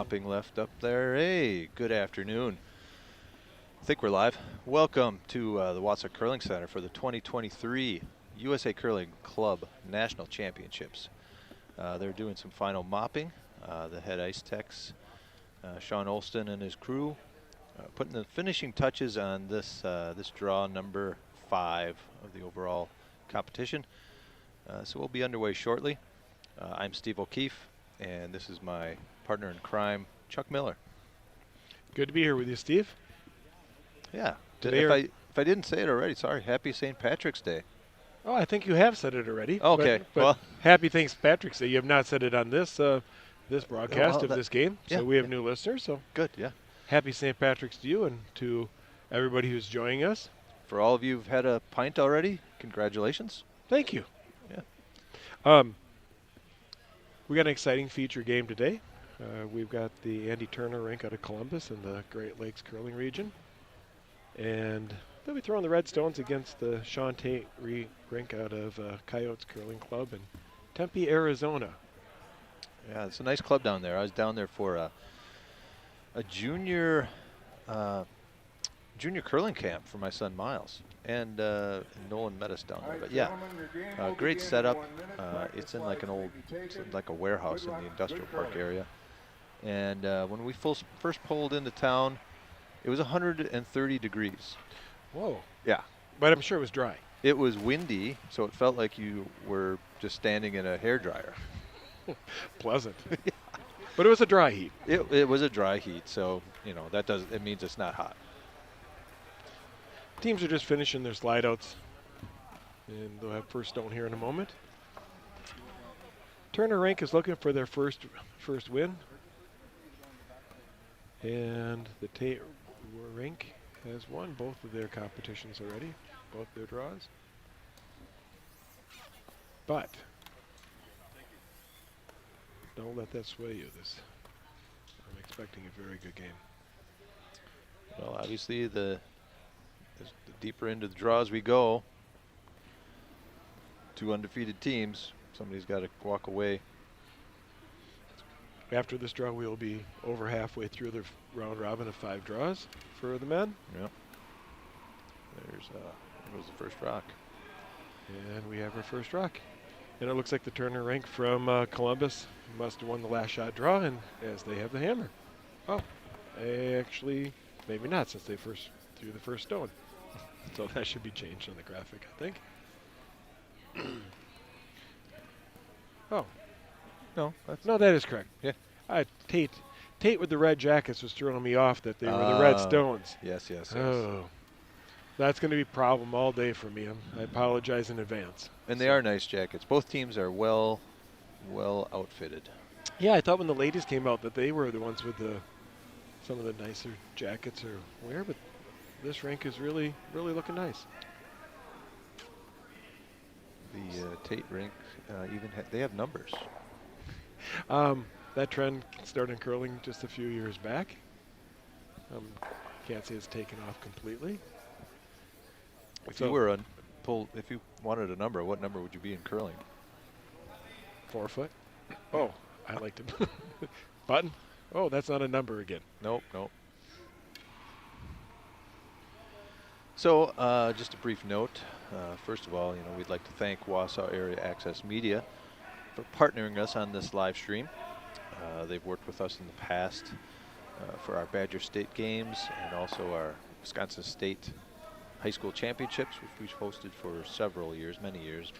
mopping left up there. Hey, good afternoon. I think we're live. Welcome to the Wausau Curling Center for the 2023 USA Curling Club National Championships. They're doing some final mopping. The head ice techs, Sean Olston and his crew, putting the finishing touches on this draw number 5 of the overall competition. So we'll be underway shortly. I'm Steve O'Keefe, and this is my partner in crime, Chuck Miller. Good to be here with you, Steve. Yeah. If I didn't say it already, sorry. Happy St. Patrick's Day. Oh, I think you have said it already. Okay. But well, happy St. Patrick's Day. You have not said it on this this broadcast of this game, yeah, so we have new listeners. So good. Yeah. happy St. Patrick's to you and to everybody who's joining us. For all of you who've had a pint already, congratulations. Thank you. Yeah. We got an exciting feature game today. We've got the Andy Turner rink out of Columbus in the Great Lakes curling region. And they'll be throwing the Red Stones against the Sean Tait rink out of Coyotes Curling Club in Tempe, Arizona. Yeah, it's a nice club down there. I was down there for a junior curling camp for my son Miles, and Nolan met us down there. But yeah, great setup. It's in like a warehouse in the industrial park area. And when we first pulled into town, it was 130 degrees. Whoa. Yeah. But I'm sure it was dry. It was windy, so it felt like you were just standing in a hairdryer. Pleasant. Yeah. But it was a dry heat. It was a dry heat, so it means it's not hot. Teams are just finishing their slide outs, and they'll have first stone here in a moment. Turner Rink is looking for their first win, and the Tait Rink has won both of their competitions already, both their draws. But don't let that sway you. I'm expecting a very good game. Well, obviously, the deeper into the draws we go, 2 undefeated teams, somebody's got to walk away. After this draw, we'll be over halfway through the round robin of 5 draws for the men. Yep. There goes the first rock. And we have our first rock. And it looks like the Turner Rink from Columbus must have won the last shot draw, and as they have the hammer. Oh, actually, maybe not, since they threw the first stone. So that should be changed on the graphic, I think. Oh. No, that is correct. Yeah. Tait with the red jackets was throwing me off that they were the Red Stones. Yes. Oh. That's going to be a problem all day for me. I apologize in advance. And they are nice jackets. Both teams are well outfitted. Yeah, I thought when the ladies came out that they were the ones with some of the nicer jackets or wear, but this rink is really, really looking nice. The Tait rink they have numbers. That trend started in curling just a few years back. Can't say it's taken off completely. If you wanted a number, what number would you be in curling? 4 foot. Oh, I liked it. Button. Oh, that's not a number again. Nope. So, just a brief note. First of all, we'd like to thank Wausau Area Access Media for partnering us on this live stream. They've worked with us in the past for our Badger State games and also our Wisconsin State High School Championships, which we've hosted for several years, many years,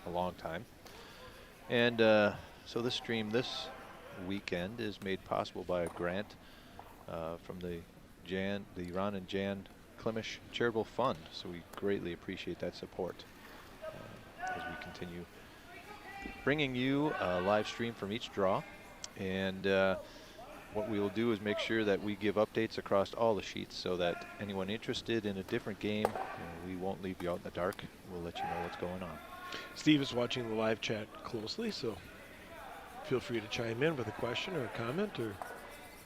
a long time. And so this stream this weekend is made possible by a grant from the Ron and Jan Klimisch Charitable Fund. So we greatly appreciate that support as we continue bringing you a live stream from each draw. And what we will do is make sure that we give updates across all the sheets so that anyone interested in a different game, we won't leave you out in the dark. We'll let you know what's going on. Steve is watching the live chat closely, so feel free to chime in with a question or a comment or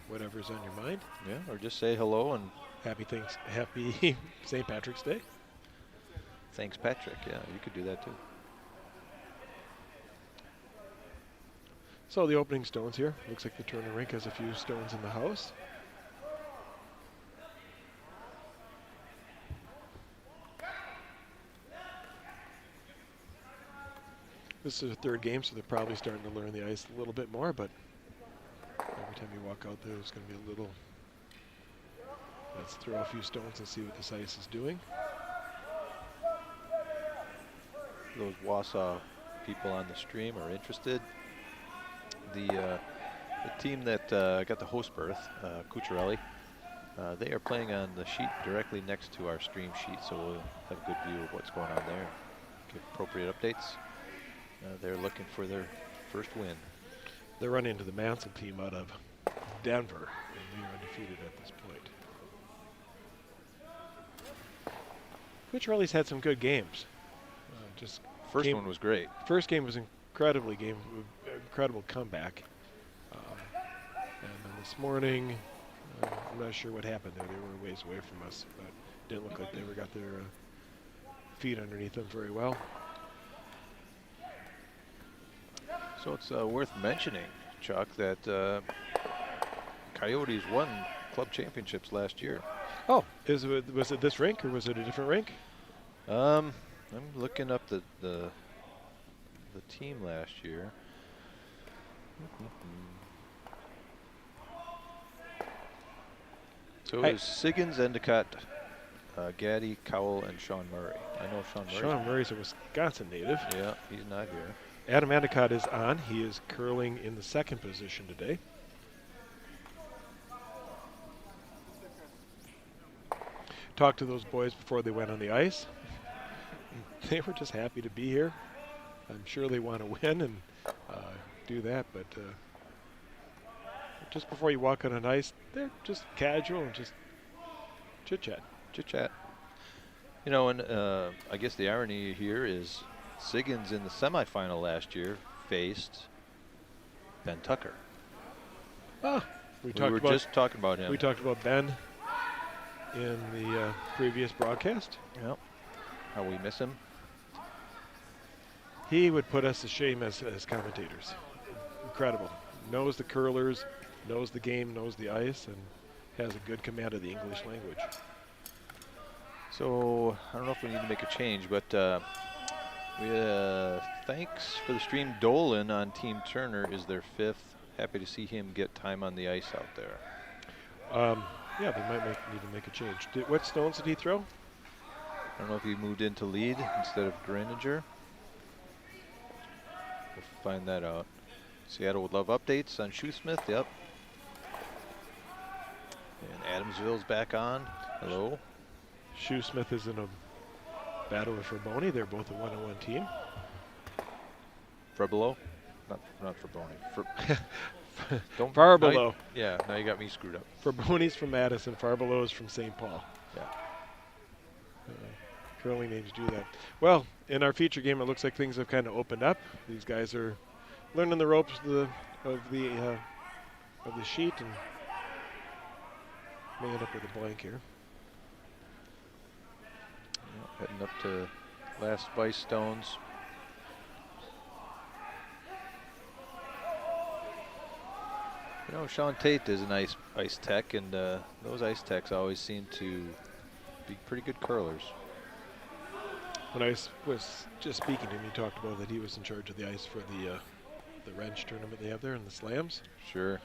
whatever's on your mind. Yeah, or just say hello and happy St. Patrick's Day. Thanks, Patrick. Yeah, you could do that too. So the opening stones here. Looks like the Turner rink has a few stones in the house. This is their third game, so they're probably starting to learn the ice a little bit more, but every time you walk out there, there's going to be a little. Let's throw a few stones and see what this ice is doing. Those Wausau people on the stream are interested. The team that got the host berth, Cucciarelli, they are playing on the sheet directly next to our stream sheet, so we'll have a good view of what's going on there. Give appropriate updates. They're looking for their first win. They're running into the Mansell team out of Denver, and they are undefeated at this point. Cucciarelli's had some good games. Just First one was great. First game was incredible comeback. And then this morning, I'm not sure what happened there. They were a ways away from us, but didn't look like they ever got their feet underneath them very well. So it's worth mentioning, Chuck, that Coyotes won club championships last year. Oh, was it this rink or was it a different rink? I'm looking up the team last year. So it was Siggins, Endicott, Gaddy, Cowell, and Sean Murray. I know Sean Murray. Sean Murray's a Wisconsin native. Yeah, he's not here. Adam Endicott is on. He is curling in the second position today. Talked to those boys before they went on the ice. They were just happy to be here. I'm sure they want to win and do that, but just before you walk on an ice, they're just casual and just chit-chat. Chit-chat. You know, and I guess the irony here is Siggins in the semifinal last year faced Ben Tucker. Ah, we were just talking about him. We talked about Ben in the previous broadcast. Yep. How we miss him. He would put us to shame as commentators. Incredible. Knows the curlers, knows the game, knows the ice, and has a good command of the English language. So I don't know if we need to make a change, but thanks for the stream. Dolan on Team Turner is their fifth. Happy to see him get time on the ice out there. Yeah, they might need to make a change. What stones did he throw? I don't know if he moved into lead instead of Greninger. We'll find that out. Seattle would love updates on Shoesmith. Yep. And Adamsville's back on. Hello. Shoesmith is in a battle with Farboni. They're both a 1-on-1 team. Farbolo? Not Farboni. Don't Farbolo. Yeah, now you got me screwed up. Farboni's from Madison. Farbolo is from St. Paul. Yeah. Curling names do that. Well, in our feature game, it looks like things have kind of opened up. These guys are learning the ropes of the sheet and may end up with a blank here. Heading up to last Vice Stones. You know, Sean Tait is an ice tech, and those ice techs always seem to be pretty good curlers. When I was just speaking to him, he talked about that he was in charge of the ice for the wrench tournament they have there in the slams. Sure.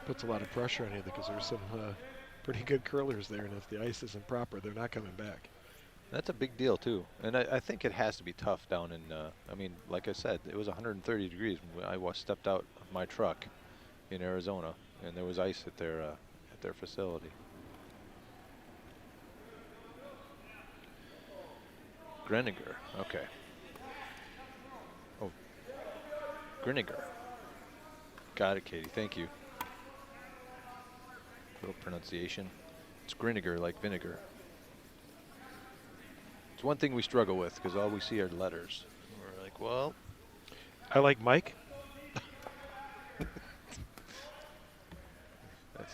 Puts a lot of pressure on you because there's some pretty good curlers there, and if the ice isn't proper, they're not coming back. That's a big deal, too. And I think it has to be tough down in, I mean, like I said, it was 130 degrees when I stepped out of my truck in Arizona, and there was ice at their facility. Greninger, okay. Oh, Greninger. Got it, Katie, thank you. Little pronunciation. It's Greninger, like vinegar. It's one thing we struggle with, because all we see are letters. We're like, well. I like Mike.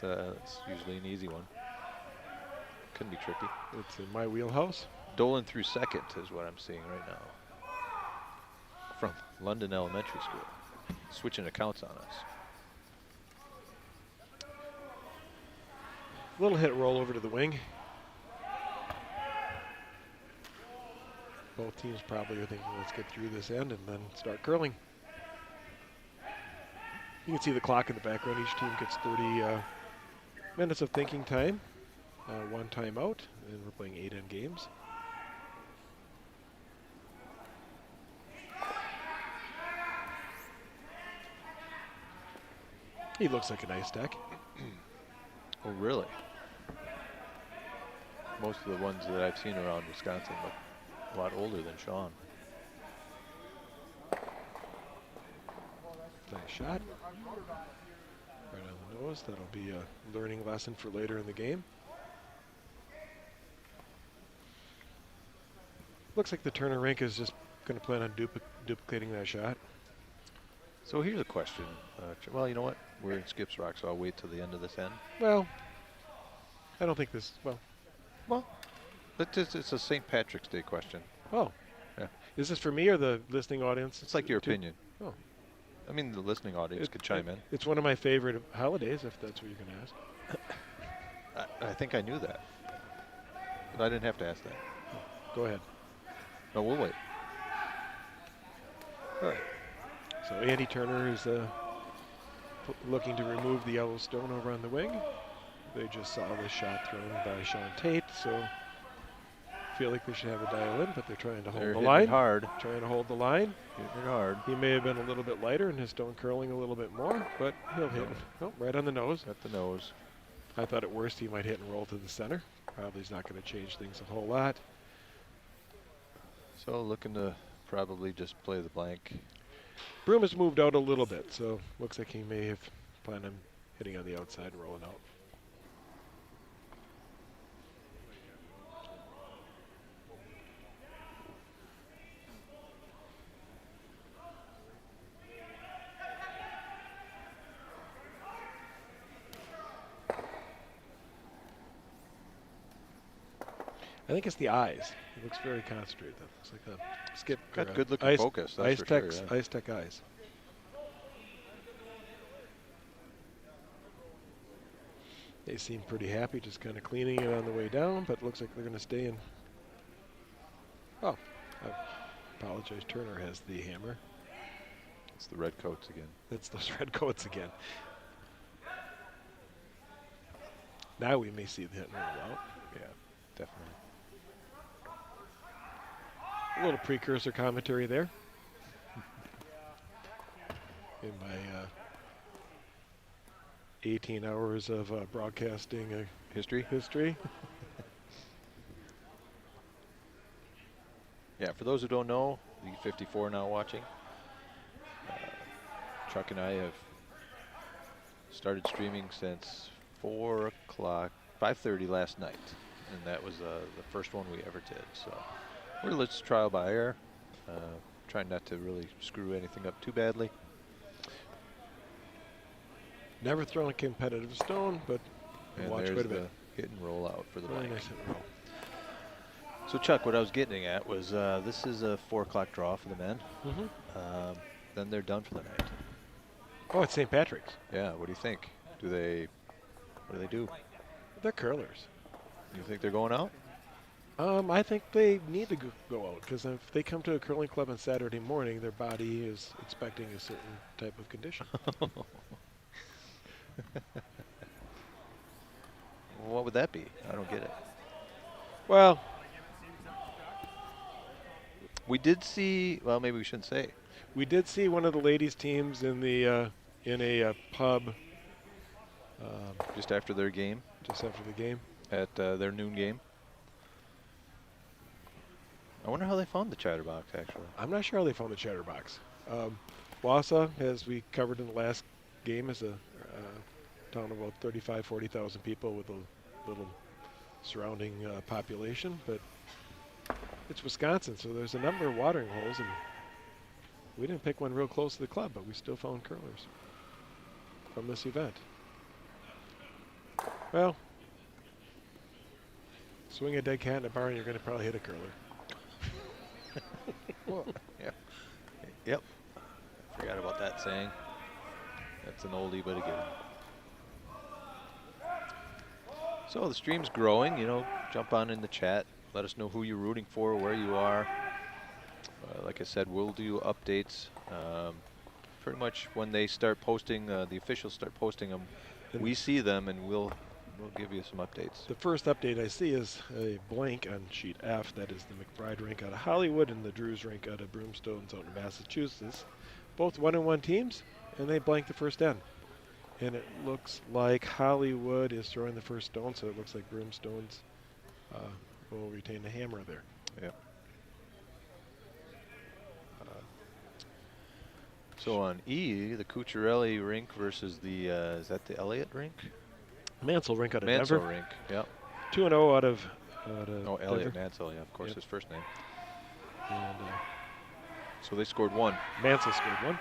That's usually an easy one. Couldn't be tricky. It's in my wheelhouse. Dolan through second is what I'm seeing right now. From London Elementary School. switching accounts on us. Little hit roll over to the wing. Both teams probably are thinking, let's get through this end and then start curling. You can see the clock in the background. Each team gets 30 minutes of thinking time, one timeout, and we're playing 8 end games. He looks like a nice deck. Oh, really? Most of the ones that I've seen around Wisconsin look a lot older than Sean. Nice shot. Right on the nose. That'll be a learning lesson for later in the game. Looks like the Turner rink is just going to plan on duplicating that shot. So here's a question. Well, you know what? We're in Skips Rock, so I'll wait till the end of this end. Well, I don't think this, Well, it's a St. Patrick's Day question. oh. Yeah. Is this for me or the listening audience? It's like your too? opinion. Oh. I mean, the listening audience could chime in. It's one of my favorite holidays, if that's what you're going to ask. I think I knew that. But I didn't have to ask that. Go ahead. No, we'll wait. All right. So Andy Turner is looking to remove the yellow stone over on the wing. They just saw the shot thrown by Sean Tait, so feel like they should have a dial in, but they're trying to hold They're the hitting line. it hard. Trying to hold the line. Hitting it hard. He may have been a little bit lighter and his stone curling a little bit more, but he'll hit right on the nose. At the nose. I thought at worst he might hit and roll to the center. Probably is not going to change things a whole lot. So looking to probably just play the blank. Broom has moved out a little bit, so looks like he may have planned on hitting on the outside and rolling out. I think it's the eyes. He looks very concentrated. That looks like a skip. Got good looking focus, that's for sure. Yeah. Ice Tech eyes. They seem pretty happy, just kind of cleaning it on the way down, but it looks like they're going to stay in. Oh, I apologize. Turner has the hammer. It's the red coats again. That's those red coats again. Now we may see the hit and roll out. Yeah, definitely. A little precursor commentary there. In my 18 hours of broadcasting History? history. Yeah, for those who don't know, the 54 now watching, Chuck and I have started streaming since 4 o'clock, 5:30 last night, and that was the first one we ever did. So we're just trial by error, trying not to really screw anything up too badly. Never thrown a competitive stone, but And watch there's quite a the bit. hit and roll out for the Very blank. nice hit and roll. So Chuck, what I was getting at was this is a 4 o'clock draw for the men. Mm-hmm. Then they're done for the night. Oh, it's St. Patrick's. Yeah, what do you think? What do they do? They're curlers. You think they're going out? I think they need to go out because if they come to a curling club on Saturday morning, their body is expecting a certain type of condition. What would that be? I don't get it. Well, We did see, well, maybe we shouldn't say. we did see one of the ladies' teams in a pub Just after their game, just after the game. at their noon game. I wonder how they found the chatterbox, actually. I'm not sure how they found the chatterbox. Wausau, as we covered in the last game, is a town of about 35, 40,000 people with a little surrounding population, but it's Wisconsin, so there's a number of watering holes, and we didn't pick one real close to the club, but we still found curlers from this event. Well, swing a dead cat in a barn, you're going to probably hit a curler. Well, yeah. Yep, Forgot about that saying. That's an oldie but a goodie. So the stream's growing. You know, jump on in the chat. Let us know who you're rooting for, where you are. Like I said, we'll do updates. Pretty much when they start posting, the officials start posting them, we see them and we'll give you some updates. The first update I see is a blank on sheet F. That is the McBride rink out of Hollywood and the Drews rink out of Broomstones out in Massachusetts. Both 1-1 teams, and they blank the first end. And it looks like Hollywood is throwing the first stone, so it looks like Broomstones will retain the hammer there. Yep. So on E, the Cucciarelli rink versus the, is that the Elliott rink? Mansell rink out of Mansell Denver. rink, yep. 2-0 out of Oh, Elliott Denver. Mansell, yeah, of course, his first name. And So they scored 1. Mansell scored 1.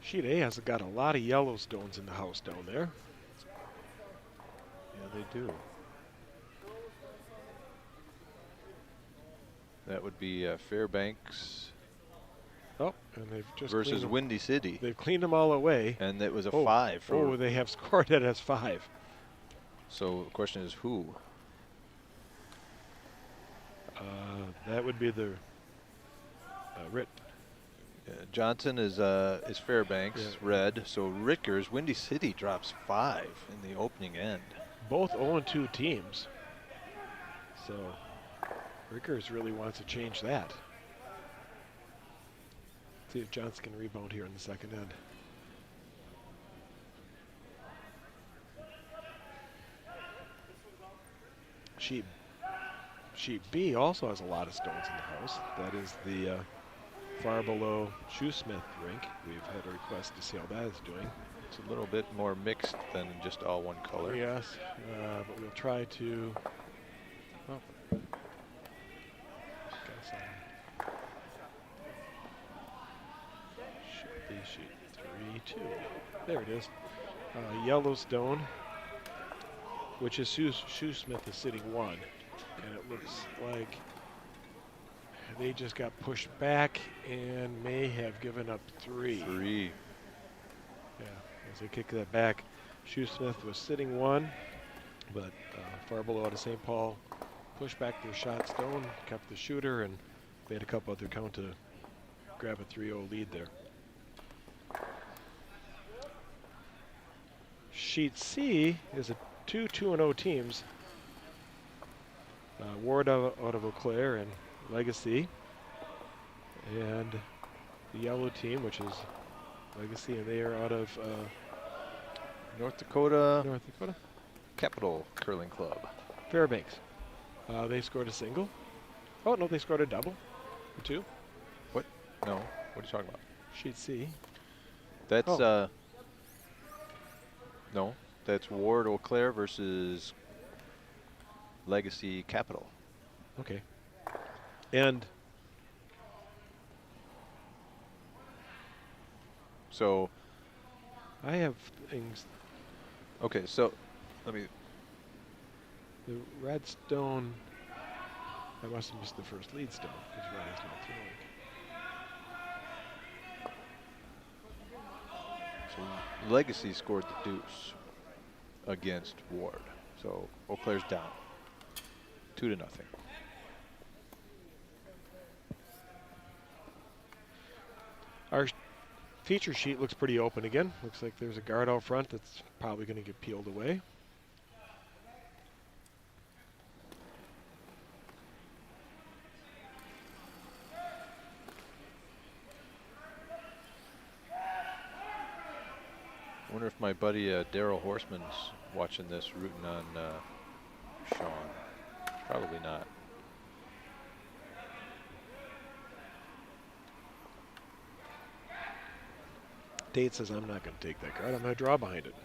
Sheet A has got a lot of yellow stones in the house down there. Yeah, they do. That would be Fairbanks Oh, and they've just versus cleaned them. Windy City. They've cleaned them all away. And it was a Oh, 5 for. Oh, they have scored it as 5. So the question is who? That would be the Rit. Johnson is Fairbanks, Yeah. red. So Rickers, Windy City drops 5 in the opening end. Both 0-2 teams. So Rickers really wants to change that. See if Johnson can rebound here in the second end. Sheet B also has a lot of stones in the house. That is the far below Shoesmith rink. We've had a request to see how that is doing. It's a little bit more mixed than just all one color. Yes, but we'll try to. Oh. Should be sheet 3-2. There it is. Yellowstone, which is Shoesmith is sitting 1. And it looks like they just got pushed back and may have given up 3. 3. Yeah, as they kick that back. Shoesmith was sitting 1, but far below out of St. Paul pushed back their shot stone, kept the shooter, and made a couple other count to grab a 3-0 lead there. Sheet C is a 2-2-0 teams. Ward out of Eau Claire and Legacy. And the yellow team, which is Legacy, and they are out of North Dakota North Dakota. Capital Curling Club. Fairbanks. They scored a single. Oh, no, they scored a double. Or 2. What? No. What are you talking about? Sheet C. That's, Oh. No. That's Ward Eau Claire versus Legacy Capital. Okay. And So, I have things. okay, so let me. The red stone. I must have missed the first lead stone because red is not throwing. So Legacy scored the deuce against Ward. So Eau Claire's down 2-0. Our feature sheet looks pretty open again. Looks like there's a guard out front that's probably going to get peeled away. I wonder if my buddy Daryl Horseman's watching this, rooting on Sean. Probably not. Tait says, I'm not going to take that guard. I'm going to draw behind it.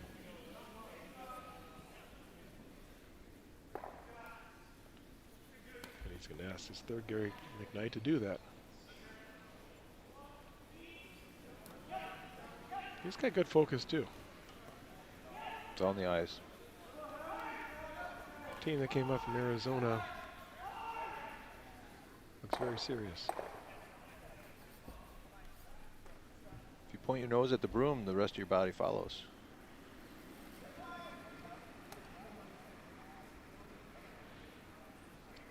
And he's going to ask his third Gary McKnight to do that. He's got good focus, too. It's on the ice. Team that came up from Arizona looks very serious. If you point your nose at the broom, the rest of your body follows.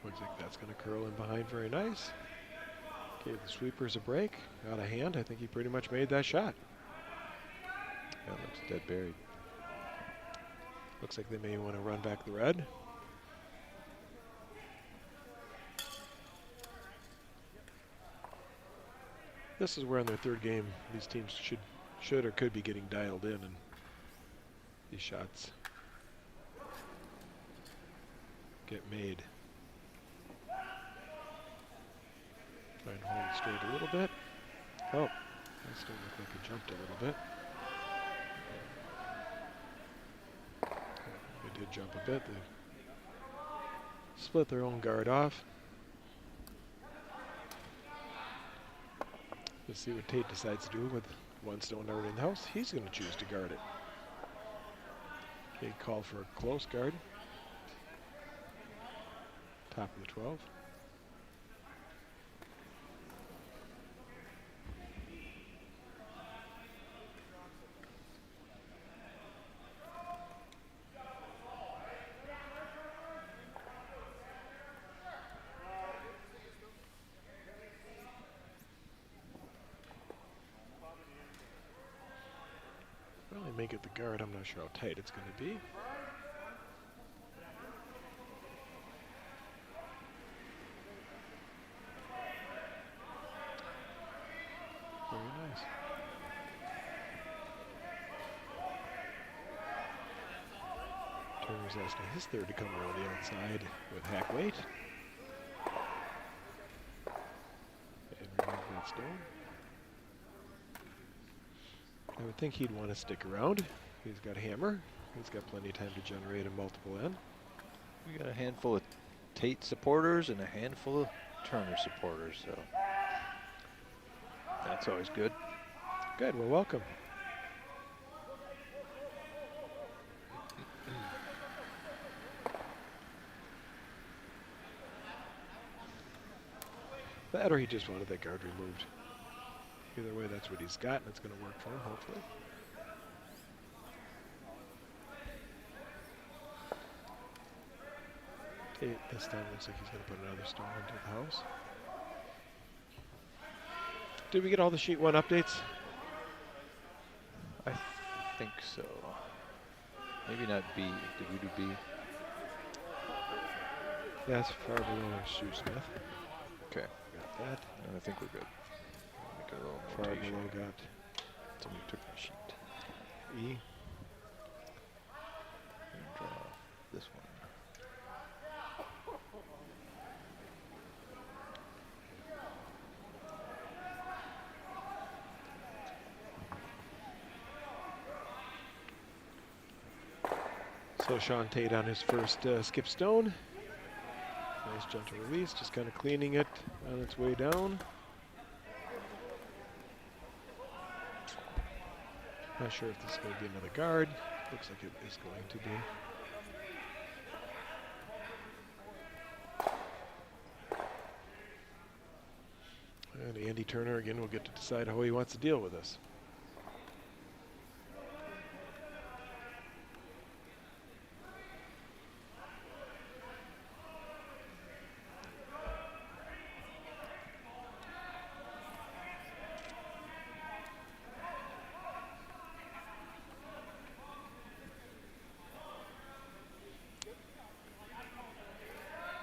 Looks like that's going to curl in behind very nice. Gave the sweepers a break. Out of hand. I think he pretty much made that shot. Yeah, looks dead buried. Looks like they may want to run back the red. This is where in their third game these teams should or could be getting dialed in, and these shots get made. Try and hold it straight a little bit. Oh, that still looked like it jumped a little bit. They did jump a bit. They split their own guard off. Let's see what Tait decides to do with one stone already in the house. He's going to choose to guard it. Okay, call for a close guard. Top of the 12. Well, they may get the guard. I'm not sure how tight it's going to be. Very nice. Turner's asking his third to come around the outside with hack weight. And remove that stone. I would think he'd want to stick around. He's got a hammer. He's got plenty of time to generate a multiple end. We got a handful of Tait supporters and a handful of Turner supporters, so that's always good. Good, well, welcome. That or he just wanted that guard removed. Either way, that's what he's got, and it's going to work for him, hopefully. Tait this time looks like he's going to put another stone into the house. Did we get all the sheet 1 updates? I think so. Maybe not B. Did we do B? That's far below our shoe smith. Okay. Got that. And I think we're good. Make a little Far notation. below got Somebody took my sheet. E. And draw this one. So Sean Tait on his first skip stone. Nice gentle release, just kind of cleaning it on its way down. Not sure if this is going to be another guard. Looks like it is going to be. And Andy Turner again will get to decide how he wants to deal with this.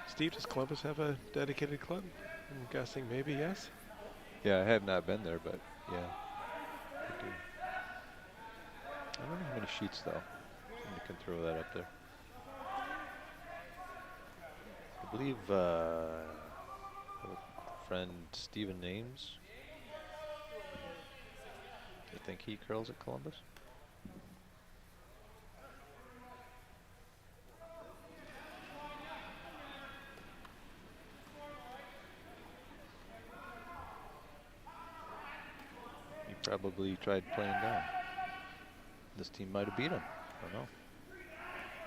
Steve, does Columbus have a dedicated club? I'm guessing maybe yes. Yeah, I have not been there, but yeah. They do. I don't know how many sheets though. Somebody can throw that up there. I believe a friend Stephen Names. I think he curls at Columbus. He probably tried playing down. This team might have beat him. I don't know.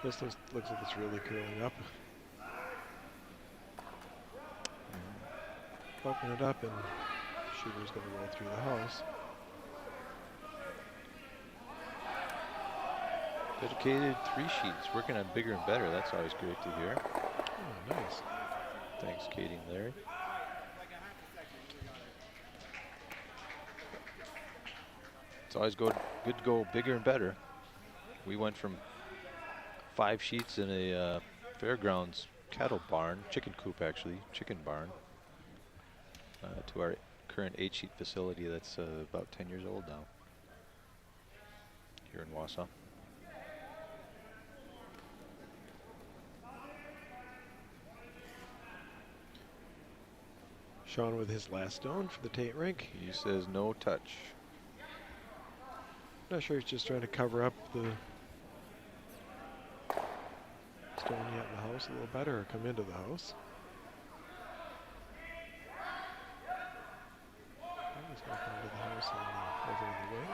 This looks like it's really curling up. Open it up and shooter's going to roll through the house. Dedicated 3 sheets, working on bigger and better. That's always great to hear. Oh, nice. Thanks, Katie and Larry. It's always good to go bigger and better. We went from 5 sheets in a fairgrounds cattle barn, chicken coop actually, chicken barn, to our current 8-sheet facility that's about 10 years old now here in Wausau. Sean with his last stone for the Tait rink. He says no touch. Not sure he's just trying to cover up the stone yet in the house a little better or come into the house. He's going to come into the house and over in the wing.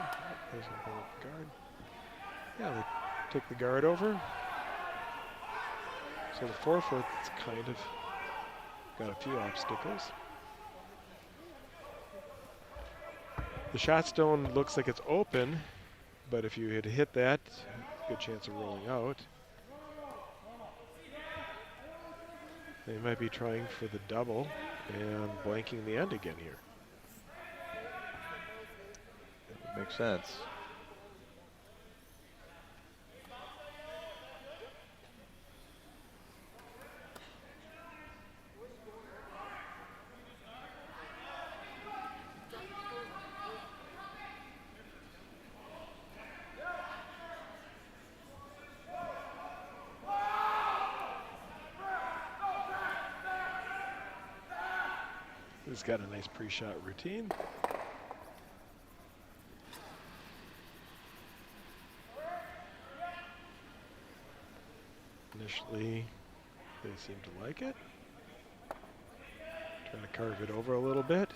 There's going to go with the guard. Yeah, they took the guard over. So the 4-foot's kind of got a few obstacles. The shot stone looks like it's open, but if you had hit that, good chance of rolling out. They might be trying for the double and blanking the end again here. Makes sense. He's got a nice pre-shot routine. Initially, they seem to like it. Trying to carve it over a little bit.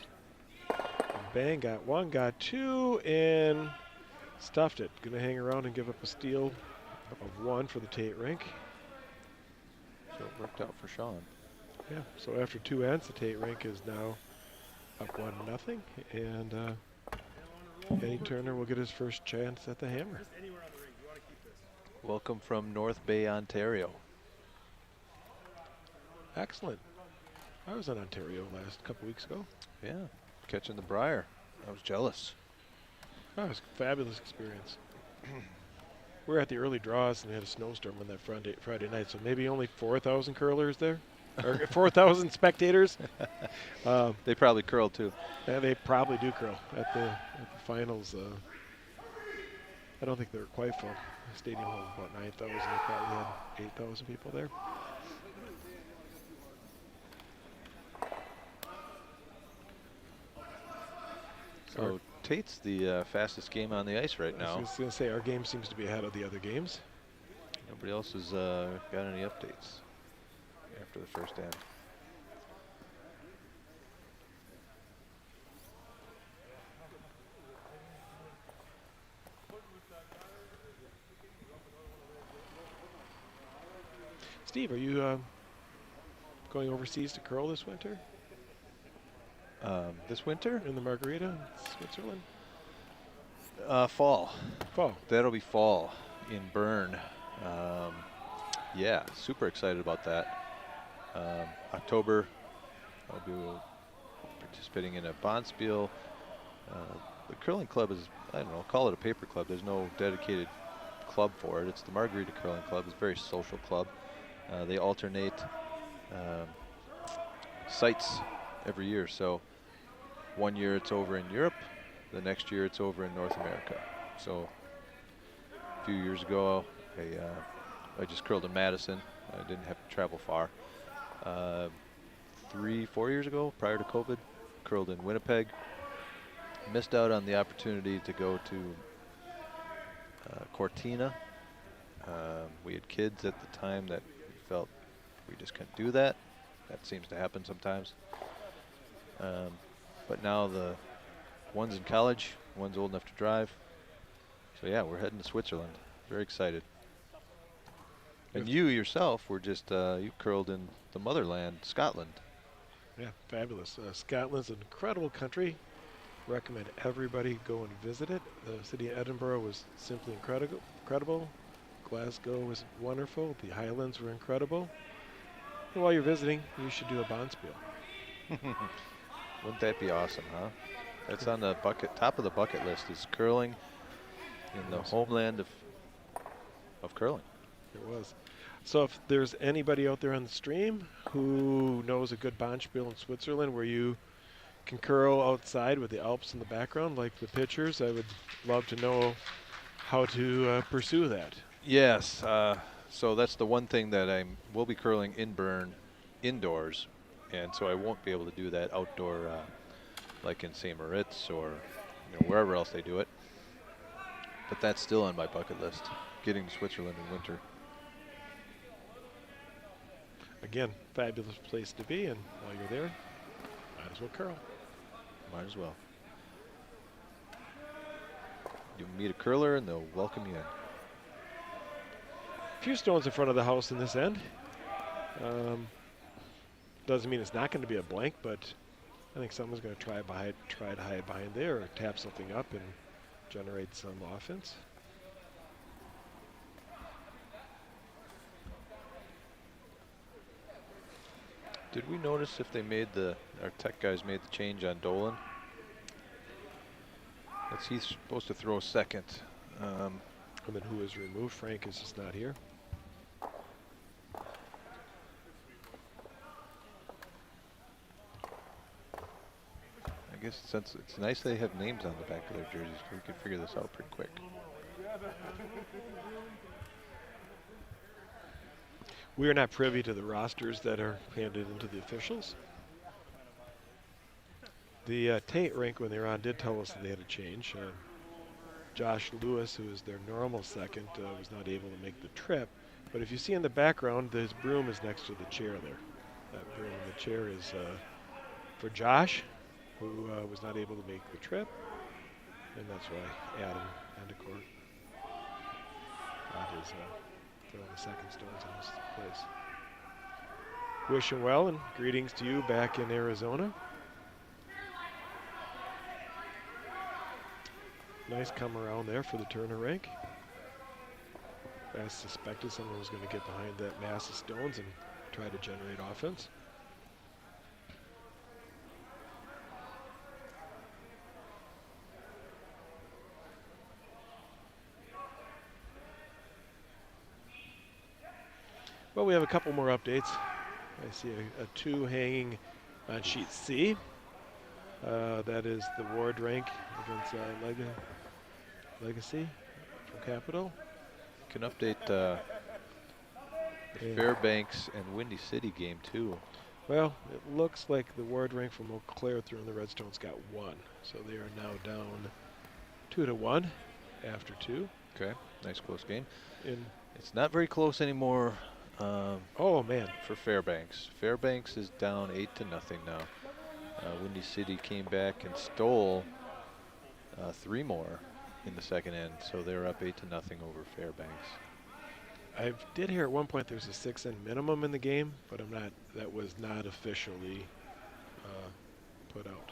And bang, got 1, got 2, and stuffed it. Gonna hang around and give up a steal of 1 for the Tait rink. So it worked out for Sean. Yeah, so after 2 ends, the Tait rink is now up 1-0, and Eddie Turner will get his first chance at the hammer. Welcome from North Bay, Ontario. Excellent. I was in Ontario last couple weeks ago. Yeah, catching the Briar. I was jealous. Oh, it was a fabulous experience. We were at the early draws and they had a snowstorm on that Friday night, so maybe only 4,000 curlers there, or 4,000 spectators. They probably curled too. Yeah, they probably do curl at the finals. I don't think they were quite full. The stadium held about 9,000. They probably had 8,000 people there. So Tait's the fastest game on the ice right now. I was going to say, our game seems to be ahead of the other games. Nobody else has got any updates after the first end. Steve, are you going overseas to curl this winter? This winter? In the Margarita, Switzerland? Fall. Fall. That'll be fall in Bern. Yeah, super excited about that. October, I'll be participating in a Bonspiel. The curling club is, I don't know, call it a paper club. There's no dedicated club for it. It's the Margarita Curling Club. It's a very social club. They alternate sites every year. So one year it's over in Europe, the next year it's over in North America. So a few years ago, I just curled in Madison. I didn't have to travel far. 3-4 years ago, prior to COVID, curled in Winnipeg. Missed out on the opportunity to go to Cortina. We had kids at the time that we felt we just couldn't do that. That seems to happen sometimes. But now the one's in college, one's old enough to drive. So yeah, we're heading to Switzerland. Very excited. And you yourself were just, you curled in the motherland, Scotland. Yeah, fabulous. Scotland's an incredible country. Recommend everybody go and visit it. The city of Edinburgh was simply incredible. Glasgow was wonderful. The Highlands were incredible. And while you're visiting, you should do a bonspiel. Wouldn't that be awesome, huh? That's on the top of the bucket list is curling in the homeland of curling. It was. So if there's anybody out there on the stream who knows a good bonspiel in Switzerland where you can curl outside with the Alps in the background like the pictures, I would love to know how to pursue that. Yes, so that's the one thing that will be curling in Bern indoors, and so I won't be able to do that outdoor like in St. Moritz or wherever else they do it. But that's still on my bucket list, getting to Switzerland in winter. Again, fabulous place to be, and while you're there, might as well curl. Might as well. You meet a curler and they'll welcome you in. A few stones in front of the house in this end. Doesn't mean it's not going to be a blank, but I think someone's going to try to hide behind there or tap something up and generate some offense. Did we notice if they our tech guys made the change on Dolan? He's supposed to throw second. And then who is removed? Frank is just not here. I guess since it's nice they have names on the back of their jerseys, we can figure this out pretty quick. We are not privy to the rosters that are handed into the officials. The Tait rink, when they were on, did tell us that they had a change. Josh Lewis, who is their normal second, was not able to make the trip. But if you see in the background, his broom is next to the chair there. That broom in the chair is for Josh, who was not able to make the trip. And that's why Adam Endecourt is throwing the second stones in his place. Wish him well and greetings to you back in Arizona. Nice come around there for the Turner rink. I suspected someone was going to get behind that mass of stones and try to generate offense. Well, we have a couple more updates. I see a 2 hanging on sheet C. That is the Ward rank against Legacy from Capital. Can update the Fairbanks and Windy City game too. Well, it looks like the Ward rank from Eau Claire through the Redstones got 1. So they are now down 2-1 after 2. Okay, nice close game. It's not very close anymore. Oh man, for Fairbanks. Fairbanks is down 8-0 now. Windy City came back and stole 3 more in the second end, so they're up 8-0 over Fairbanks. I did hear at one point there's a 6-end minimum in the game, but that was not officially put out.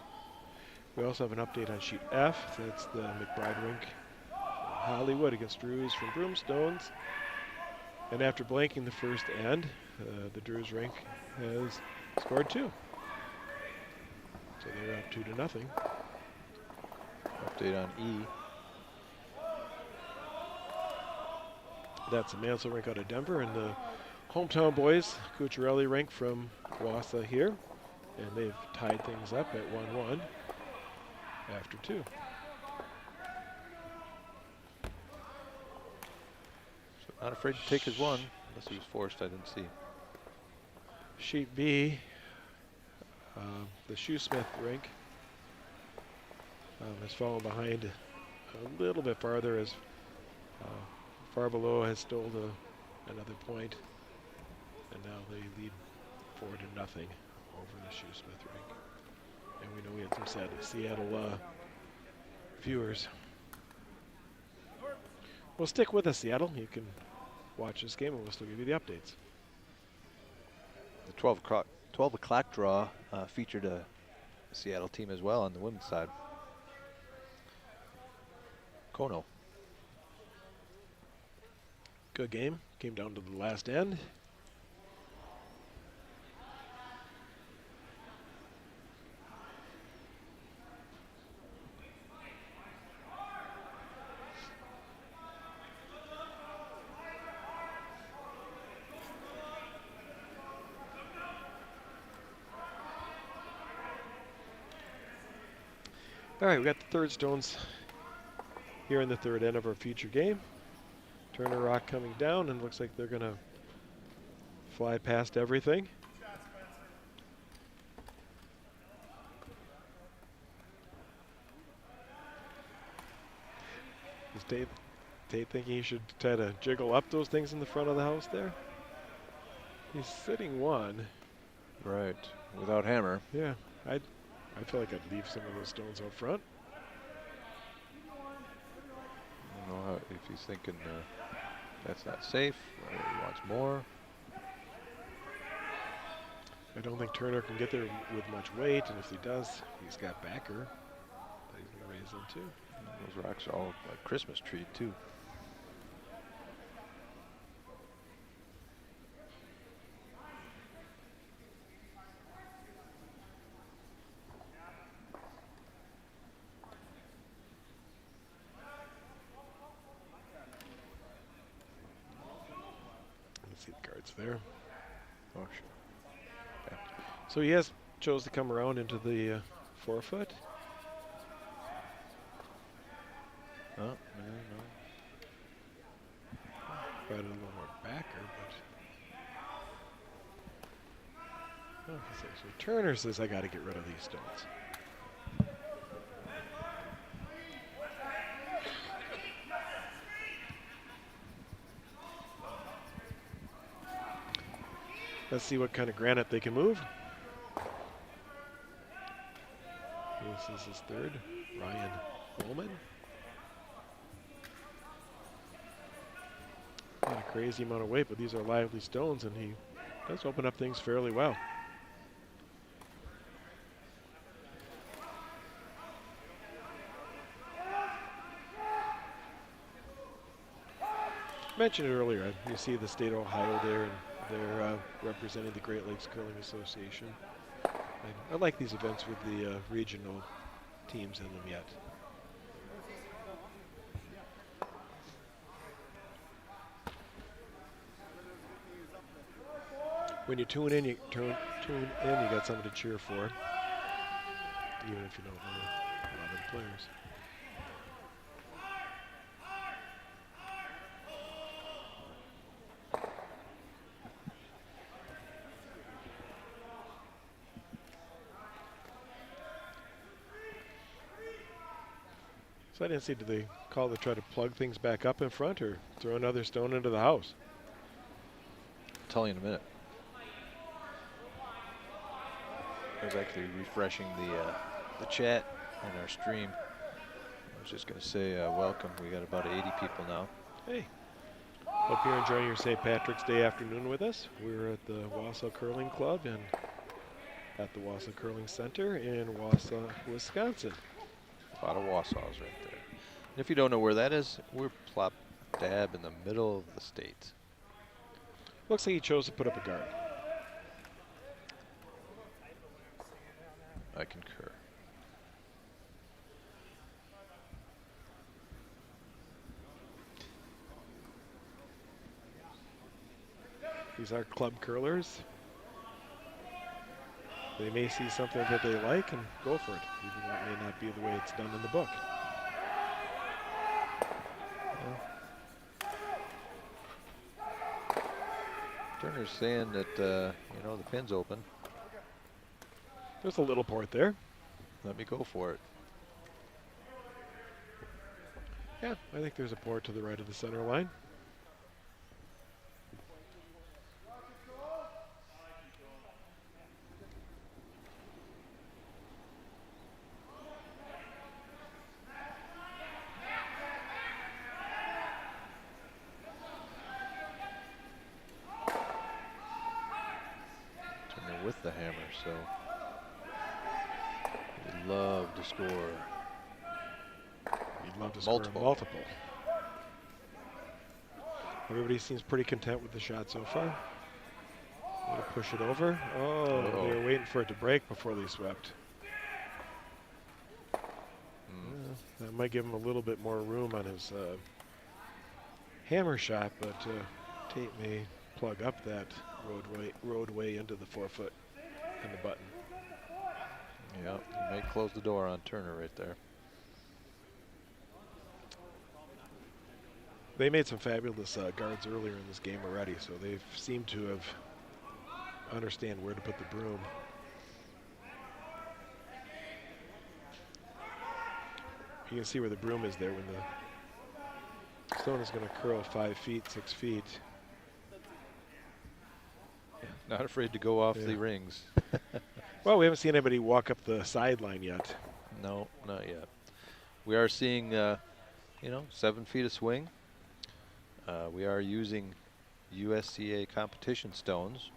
We also have an update on sheet F. That's the McBride rink, Hollywood against Drews from Broomstones. And after blanking the first end, the Drews rink has scored 2. So they're up 2-0. Update on E. That's the Mansell rink out of Denver, and the hometown boys, Cucciarelli rink from Wausau here. And they've tied things up at 1-1 after 2. Not afraid to take his one, unless he was forced, I didn't see. Sheet B, the Shoesmith rink has fallen behind a little bit farther as far below has stole another point, and now they lead 4-0 over the Shoesmith rink. And we know we had some Seattle viewers. Well, stick with us, Seattle. You can watch this game, and we'll still give you the updates. The 12 o'clock draw featured a Seattle team as well on the women's side. Kono. Good game. Came down to the last end. All right, we got the third stones here in the third end of our feature game. Turner Rock coming down, and looks like they're going to fly past everything. Is Tait thinking he should try to jiggle up those things in the front of the house there? He's sitting one. Right, without hammer. Yeah, I feel like I'd leave some of those stones out front. I don't know if he's thinking that's not safe, or he wants more. I don't think Turner can get there with much weight, and if he does, he's got backer that he's going to raise into. Those rocks are all like Christmas tree too. Let's see the cards there. Oh, sure. Okay. So he has chose to come around into the 4-foot. Oh, no. Got a little more backer, but okay, so Turner says I got to get rid of these stones. Let's see what kind of granite they can move. This is his third, Ryan Holman. Not a crazy amount of weight, but these are lively stones, and he does open up things fairly well. I mentioned it earlier, you see the state of Ohio there, and they're representing the Great Lakes Curling Association. I like these events with the regional teams in them yet. When you tune in, you got something to cheer for, even if you don't know a lot of the players. So I didn't see, did they call to try to plug things back up in front or throw another stone into the house? I'll tell you in a minute. I was actually refreshing the chat in our stream. I was just going to say welcome. We got about 80 people now. Hey, hope you're enjoying your St. Patrick's Day afternoon with us. We're at the Wausau Curling Club and at the Wausau Curling Center in Wausau, Wisconsin. A lot of Wausau's right there. And if you don't know where that is, we're plop dab in the middle of the state. Looks like he chose to put up a guard. I concur. These are club curlers. They may see something that they like and go for it, even though it may not be the way it's done in the book. Turner's saying that, you know, the pin's open. There's a little port there. Let me go for it. Yeah, I think there's a port to the right of the center line. so we'd love to score You'd love to score multiple. Everybody seems pretty content with the shot so far. Going to push it over. Oh, they were waiting for it to break before they swept. That might give him a little bit more room on his hammer shot, but Tait may plug up that roadway into the 4-foot and the button. Yeah, he may close the door on Turner right there. They made some fabulous guards earlier in this game already, so they've seemed to have understand where to put the broom. You can see where the broom is there when the stone is going to curl 5 feet, 6 feet. Not afraid to go off the rings. Well, we haven't seen anybody walk up the sideline yet. No, not yet. We are seeing, 7 feet of swing. We are using USCA competition stones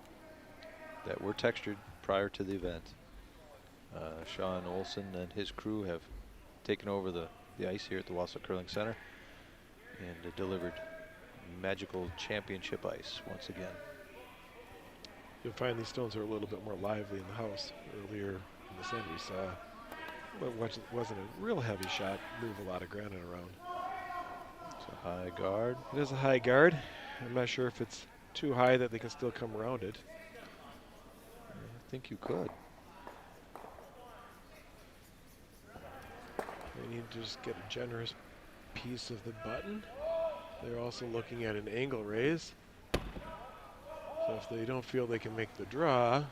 that were textured prior to the event. Sean Olson and his crew have taken over the ice here at the Wausau Curling Center and delivered magical championship ice once again. You'll find these stones are a little bit more lively in the house. Earlier in the set we saw what wasn't a real heavy shot move a lot of granite around. It's a high guard. It is a high guard. I'm not sure if it's too high that they can still come around it. I think you could. They need to just get a generous piece of the button. They're also looking at an angle raise. So if they don't feel they can make the draw,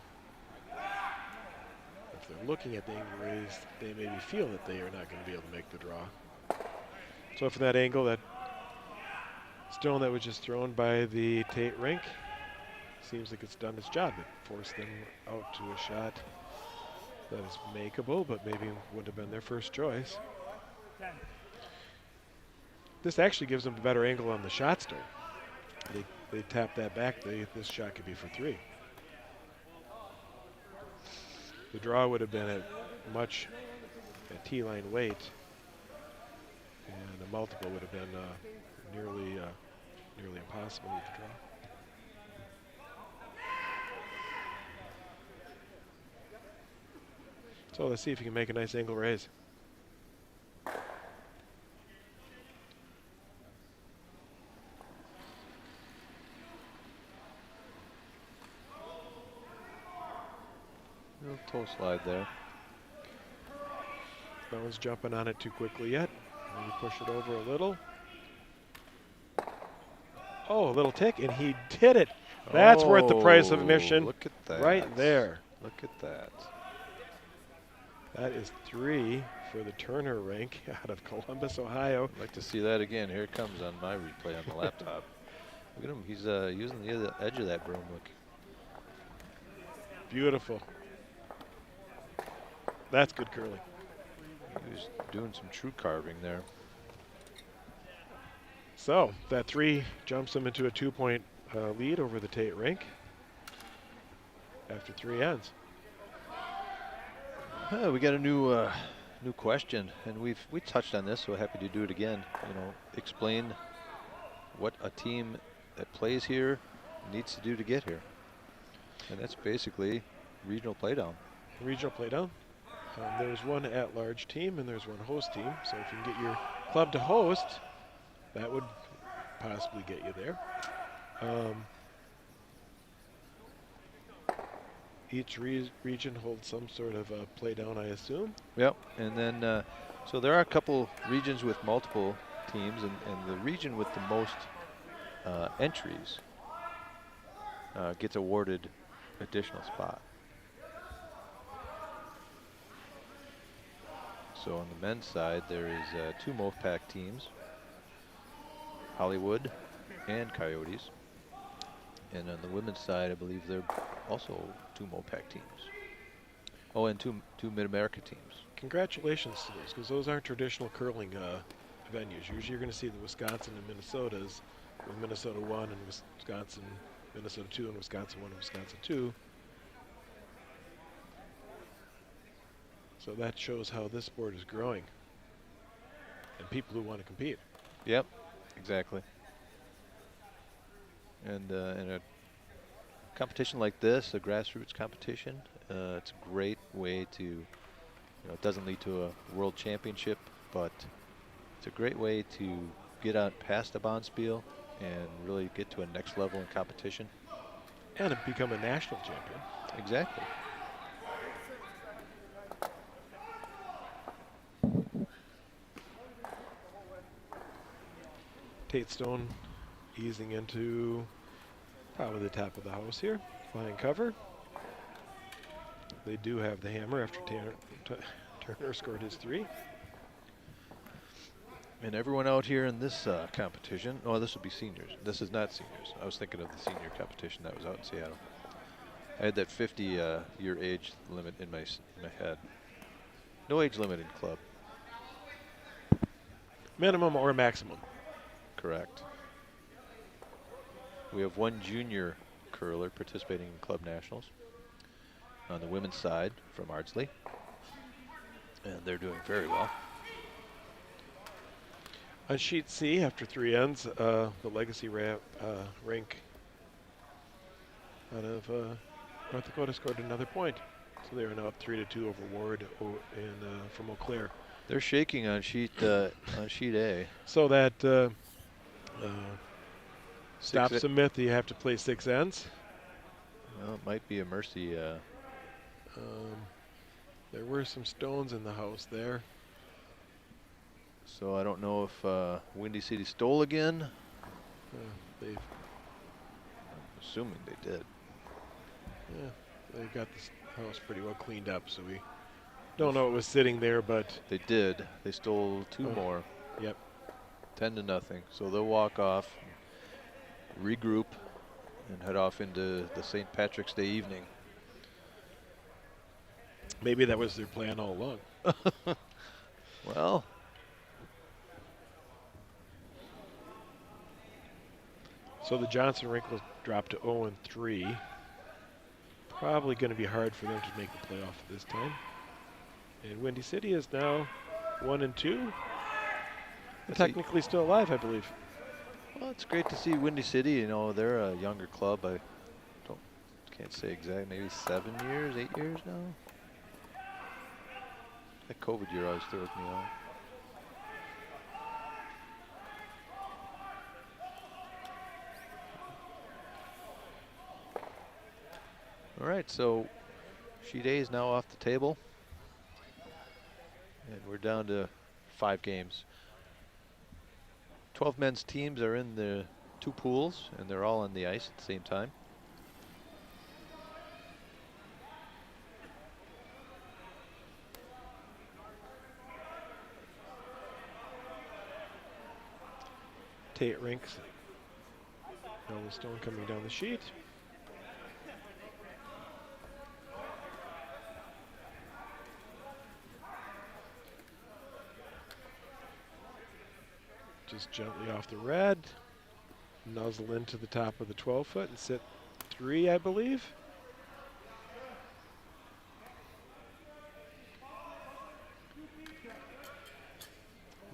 if they're looking at the angle raise, they maybe feel that they are not going to be able to make the draw. So from that angle, that stone that was just thrown by the Tait rink seems like it's done its job. It forced them out to a shot that is makeable, but maybe wouldn't have been their first choice. This actually gives them a better angle on the shot stone. They tap that back, this shot could be for 3. The draw would have been at T-line weight, and the multiple would have been nearly impossible with the draw. So let's see if you can make a nice angle raise. Little toe slide there. No one's jumping on it too quickly yet. Maybe push it over a little. Oh, a little tick, and he did it. That's worth the price of admission. Look at that. Right there. Look at that. That is 3 for the Turner rink out of Columbus, Ohio. I'd like to see that again. Here it comes on my replay on the laptop. Look at him. He's using the edge of that broom. Look. Beautiful. That's good curling. He was doing some true carving there. So that 3 jumps them into a 2-point lead over the Tait rink after 3 ends. We got a new question, and we touched on this, so happy to do it again. Explain what a team that plays here needs to do to get here, and that's basically regional playdown. Regional playdown. There's one at-large team and there's one host team. So if you can get your club to host, that would possibly get you there. Each region holds some sort of a playdown, I assume. Yep, and then so there are a couple regions with multiple teams, and the region with the most entries gets awarded additional spot. So on the men's side, there is 2 MoPac teams, Hollywood and Coyotes. And on the women's side, I believe there are also 2 MoPac teams. Oh, and two Mid-America teams. Congratulations to those, because those aren't traditional curling venues. Usually you're going to see the Wisconsin and Minnesotas, with Minnesota 1 and Wisconsin, Minnesota 2 and Wisconsin 1 and Wisconsin 2. So that shows how this sport is growing and people who want to compete. Yep, exactly. And in a competition like this, a grassroots competition, it's a great way to, it doesn't lead to a world championship, but it's a great way to get out past the Bonspiel and really get to a next level in competition. And become a national champion. Exactly. Tait Stone easing into probably the top of the house here. Flying cover. They do have the hammer after Turner scored his 3. And everyone out here in this competition, oh, this would be seniors. This is not seniors. I was thinking of the senior competition that was out in Seattle. I had that 50-year age limit in my head. No age limit in club. Minimum or maximum? Correct. We have one junior curler participating in club nationals on the women's side from Ardsley, and they're doing very well. On sheet C, after 3 ends, the legacy rink out of North Dakota scored another point. So they are now up 3-2 over Ward from Eau Claire. They're shaking on sheet A. So that stops the myth that you have to play 6 ends. Well, it might be a mercy. There were some stones in the house there. So I don't know if Windy City stole again. I'm assuming they did. Yeah, they got this house pretty well cleaned up, so we don't know what was sitting there, but they did. They stole 2 more. Yep. 10-0. So they'll walk off, regroup, and head off into the St. Patrick's Day evening. Maybe that was their plan all along. Well. So the Johnson rink will drop to 0-3. Probably going to be hard for them to make the playoff this time. And Windy City is now 1-2. Technically still alive, I believe. Well, it's great to see Windy City. You know, they're a younger club. I can't say exactly. Maybe 7 years, 8 years now. That COVID year always throws me off. All right, so sheet A is now off the table. And we're down to 5 games. 12 men's teams are in the 2 pools, and they're all on the ice at the same time. Tait rinks. Yellowstone coming down the sheet. Just gently off the red. Nuzzle into the top of the 12-foot and sit 3, I believe.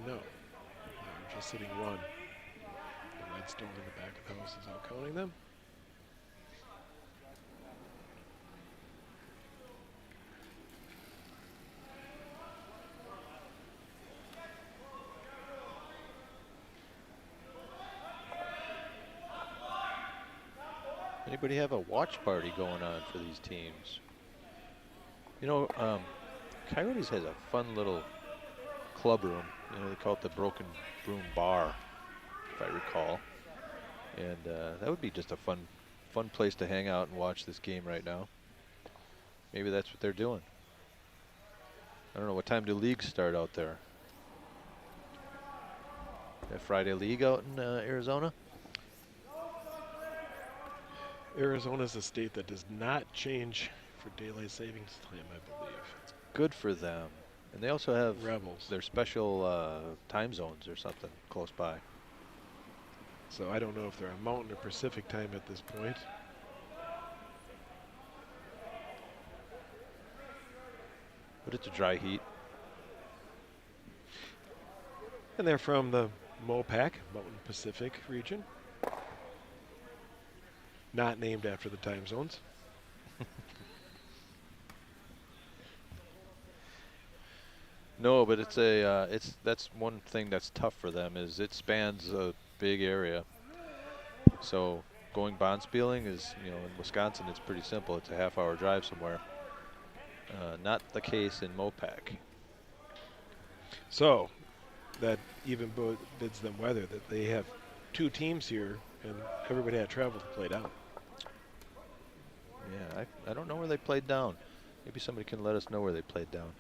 No. They're just sitting 1. The red stone in the back of the house is out counting them. Anybody have a watch party going on for these teams? You know, Coyotes has a fun little club room. You know, they call it the Broken Broom Bar, if I recall. And that would be just a fun place to hang out and watch this game right now. Maybe that's what they're doing. I don't know, what time do leagues start out there? That Friday league out in Arizona? Arizona is a state that does not change for daylight savings time, I believe. It's good for them. And they also have Rebels. their special time zones or something close by. So I don't know if they're on Mountain or Pacific time at this point. But it's a dry heat. And they're from the MOPAC, Mountain Pacific region. Not named after the time zones. No, but that's one thing that's tough for them is it spans a big area. So going bonspieling is, in Wisconsin, it's pretty simple. It's a half-hour drive somewhere. Not the case in Mopac. So that even bids them weather that they have 2 teams here and everybody had to travel to play down. Yeah, I don't know where they played down. Maybe somebody can let us know where they played down.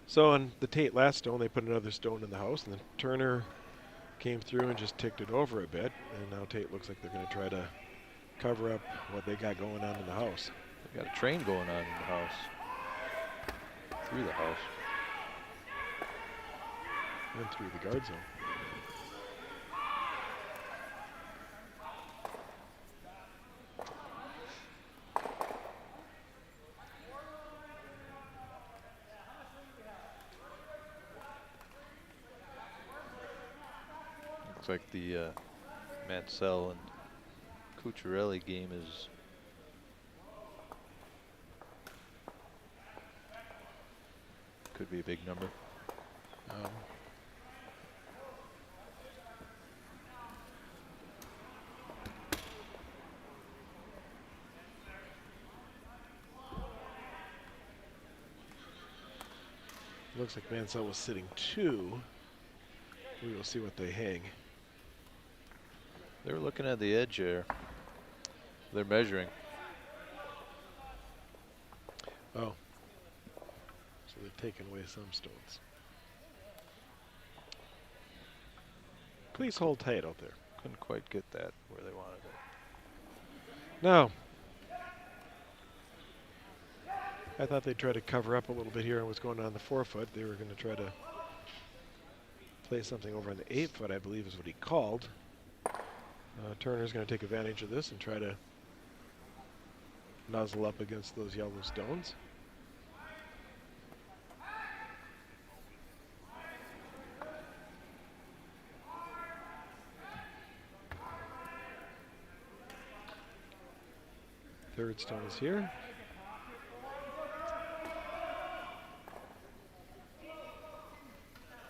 So on the Tait last stone, they put another stone in the house, and then Turner came through and just ticked it over a bit. And now Tait looks like they're going to try to cover up what they got going on in the house. They got a train going on in the house. Through the house. And through the guard zone. Looks like the Mansell and Cucciarelli game is could be a big number. Looks like Mansell was sitting 2. We will see what they hang. They were looking at the edge there. They're measuring. Oh. So they've taken away some stones. Please hold tight out there. Couldn't quite get that where they wanted it. Now, I thought they'd try to cover up a little bit here on what's going on in the 4-foot. They were going to try to play something over on the 8-foot, I believe is what he called. Turner's going to take advantage of this and try to nuzzle up against those yellow stones. Third stone is here.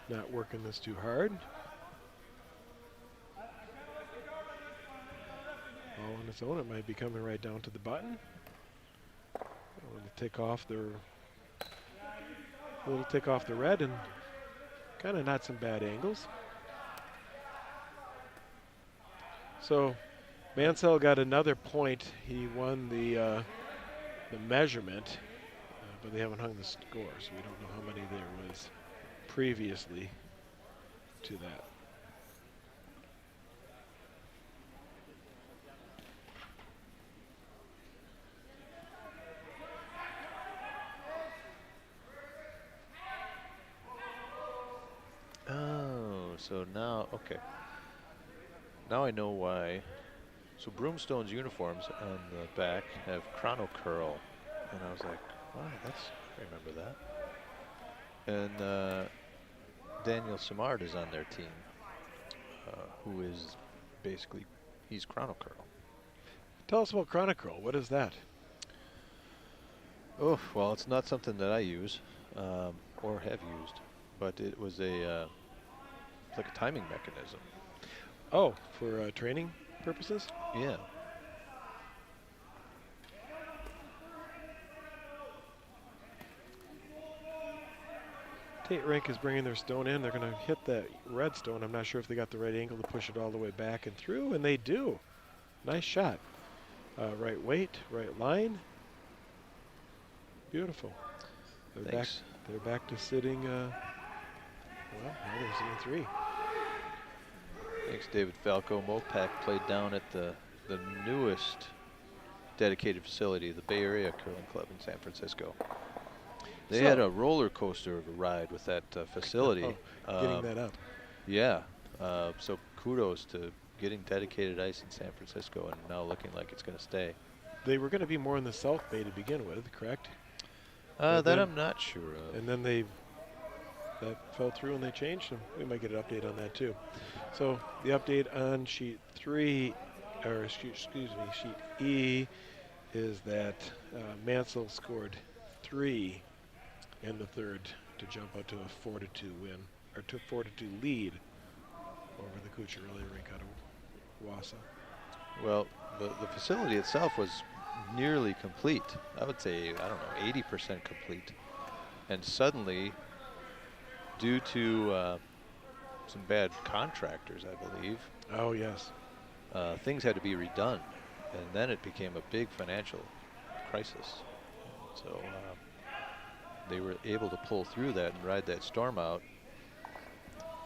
Not working this too hard. All on its own, it might be coming right down to the button. A little tick off the red and kind of not some bad angles. So Mansell got another point. He won the measurement, but they haven't hung the score, so we don't know how many there was previously to that. Oh, so now, okay. Now I know why. So Broomstone's uniforms on the back have chrono curl. And I was like, wow, I remember that. And Daniel Simard is on their team, who is basically, he's chrono curl. Tell us about chrono curl. What is that? Oh, well, it's not something that I use or have used, but it was it's like a timing mechanism. Oh, for training purposes? Yeah. Tait Rink is bringing their stone in. They're going to hit that red stone. I'm not sure if they got the right angle to push it all the way back and through, and they do. Nice shot. Right weight, right line. Beautiful. Thanks. They're back to sitting. Well, now they're sitting 3. Thanks, David Falco. Mopac played down at the newest dedicated facility, the Bay Area Curling Club in San Francisco. They had a roller coaster of a ride with that facility. Getting that up. Yeah. So kudos to getting dedicated ice in San Francisco and now looking like it's going to stay. They were going to be more in the South Bay to begin with, correct? But That then, I'm not sure of. and then that fell through and they changed them. We might get an update on that too. So the update on sheet 3, or excuse me, sheet E, is that Mansell scored 3 in the third to jump out to a 4-2 win, or to 4-2 lead over the Cucciarelli rink out of Wausau. Well, the facility itself was nearly complete. I would say, I don't know, 80% complete. And suddenly, due to some bad contractors, I believe, Oh yes. things had to be redone. And then it became a big financial crisis. So they were able to pull through that and ride that storm out,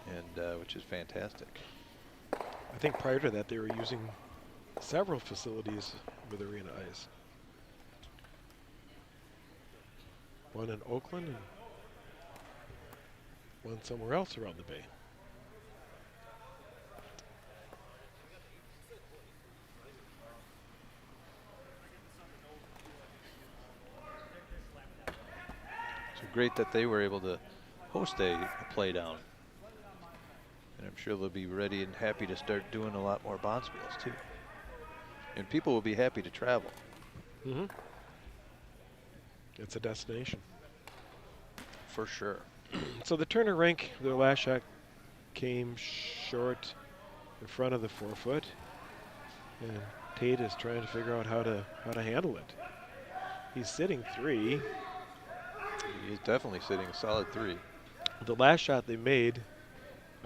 and which is fantastic. I think prior to that they were using several facilities with arena ice. One in Oakland and one somewhere else around the bay. So great that they were able to host a play down. And I'm sure they'll be ready and happy to start doing a lot more bonspiels too. And people will be happy to travel. Mm-hmm. It's a destination. For sure. So the Turner rink, their last shot came short in front of the 4-foot, and Tait is trying to figure out how to handle it. He's sitting 3. He's definitely sitting a solid 3. The last shot they made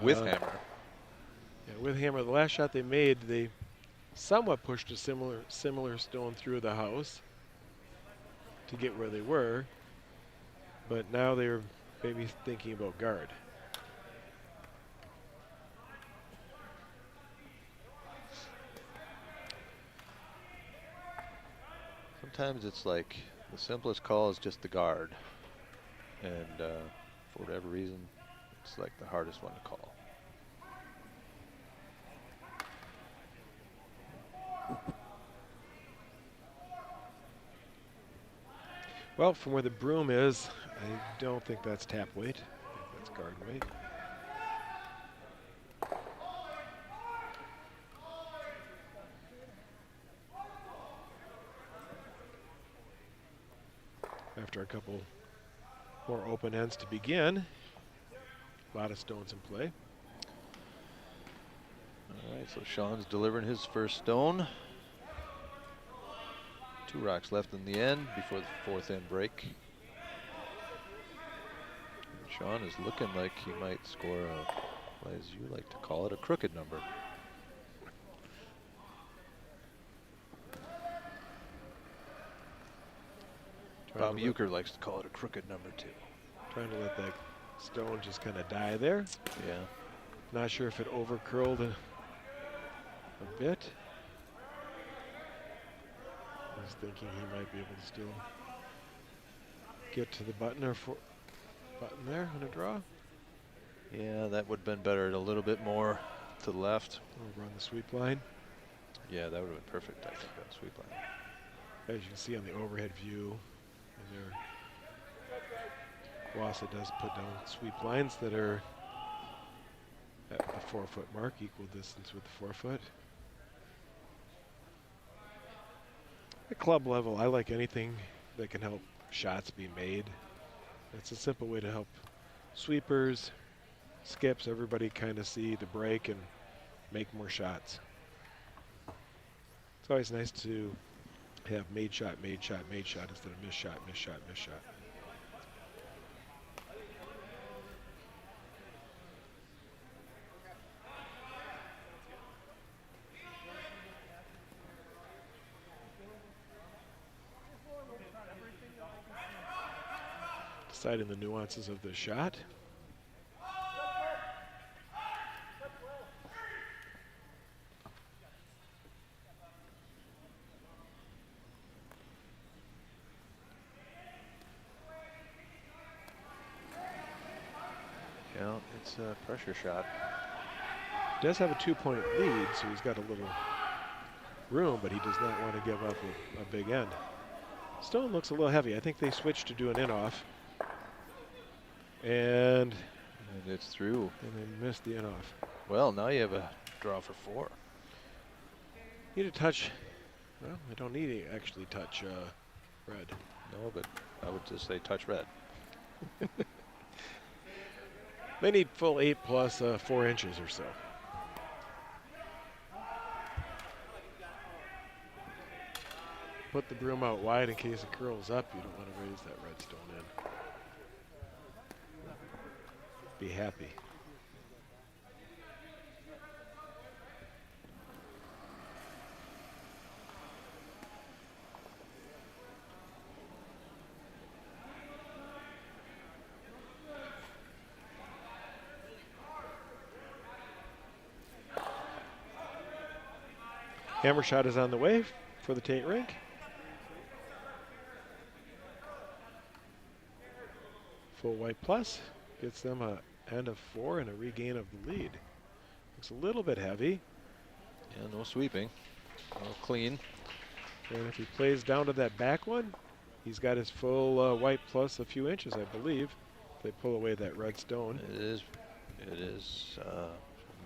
With hammer. Yeah, with hammer. The last shot they made, they somewhat pushed a similar stone through the house to get where they were, but now they're maybe thinking about guard. Sometimes it's like the simplest call is just the guard. And for whatever reason, it's like the hardest one to call. Well, from where the broom is, I don't think that's tap weight. I think that's guard weight. After a couple more open ends to begin, a lot of stones in play. All right, so Sean's delivering his first stone. 2 rocks left in the end before the 4th end break. And Sean is looking like he might score a, as you like to call it, a crooked number. Bob Euchre likes to call it a crooked number too. Trying to let that stone just kind of die there. Yeah. Not sure if it over curled a bit. I was thinking he might be able to still get to the button or button there in a draw. Yeah, that would have been better a little bit more to the left. Over on the sweep line. Yeah, that would have been perfect, I think, on the sweep line. As you can see on the overhead view, and there, Wausau does put down sweep lines that are at the 4-foot mark, equal distance with the 4-foot. At club level, I like anything that can help shots be made. It's a simple way to help sweepers, skips, everybody kind of see the break and make more shots. It's always nice to have made shot, made shot, made shot instead of missed shot, missed shot, missed shot. Deciding the nuances of the shot. Yeah, it's a pressure shot. Does have a 2-point lead, so he's got a little room, but he does not want to give up a big end. Stone looks a little heavy. I think they switched to do an in-off. And it's through. they missed the in-off. Well, now you have a draw for 4. Need to touch. Well, I don't need to actually touch red. No, but I would just say touch red. They need full 8 plus 4 inches or so. Put the broom out wide in case it curls up. You don't want to raise that red stone in. Be happy. Hammer shot is on the way for the Tait rink. Full white plus gets them a end of 4 and a regain of the lead. Looks a little bit heavy. Yeah, no sweeping. All clean. And if he plays down to that back one, he's got his full white plus a few inches, I believe. If they pull away that red stone. It is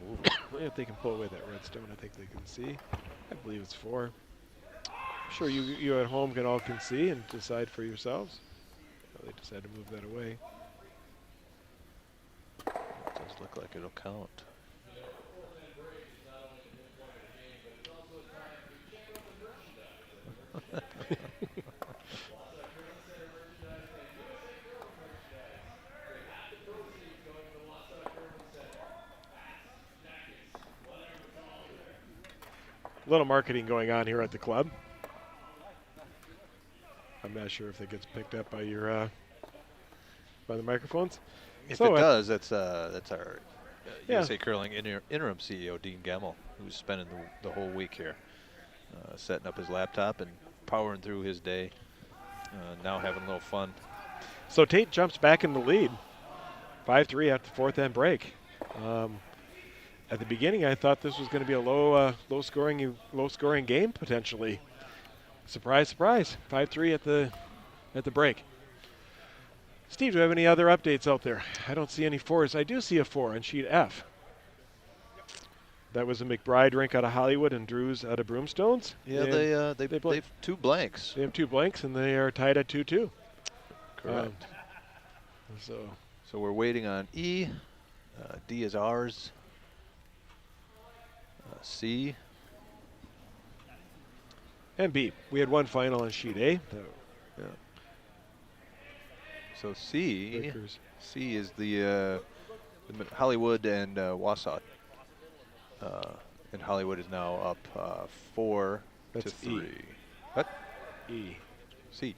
moving. If they can pull away that red stone, I think they can see. I believe it's 4. I'm sure you at home can see and decide for yourselves. They decide to move that away. It does look like it'll count. A little marketing going on here at the club. I'm not sure if it gets picked up by your by the microphones. If So, it does, that's our Yeah. USA Curling interim CEO, Dean Gemmell, who's spending the whole week here, setting up his laptop and powering through his day, now having a little fun. So Tait jumps back in the lead, 5-3 after the 4th end break. At the beginning, I thought this was going to be a low scoring game potentially. Surprise, surprise! 5-3 at the break. Steve, do you have any other updates out there? I don't see any 4s. I do see a 4 on sheet F. That was a McBride rink out of Hollywood and Drew's out of Broomstones. Yeah, And they've 2 blanks. they have 2 blanks and they are tied at 2-2. Correct. So we're waiting on E. D is ours. C. and B. We had 1 final on sheet A. Yeah. So C. Breakers. C is the Hollywood and Wausau. And Hollywood is now up 4 That's to 3. E. What? E. C.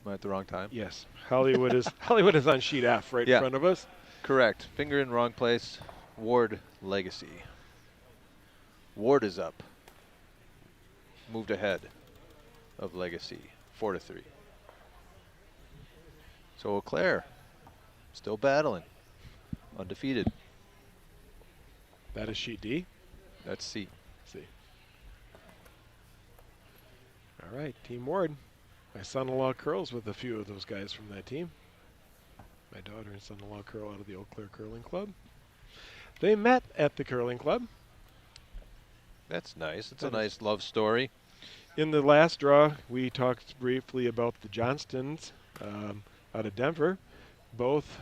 Am I at the wrong time? Yes, Hollywood is on sheet F right in front of us. Correct. Finger in wrong place. Ward Legacy. Ward is up. Moved ahead of Legacy, 4 to 3. So Eau Claire, still battling, undefeated. That is sheet D. That's C. See. All right, Team Ward. My son-in-law curls with a few of those guys from that team. My daughter and son-in-law curl out of the Eau Claire Curling Club. They met at the curling club. That's nice. It's That a nice love story. In the last draw, we talked briefly about the Johnstons out of Denver. Both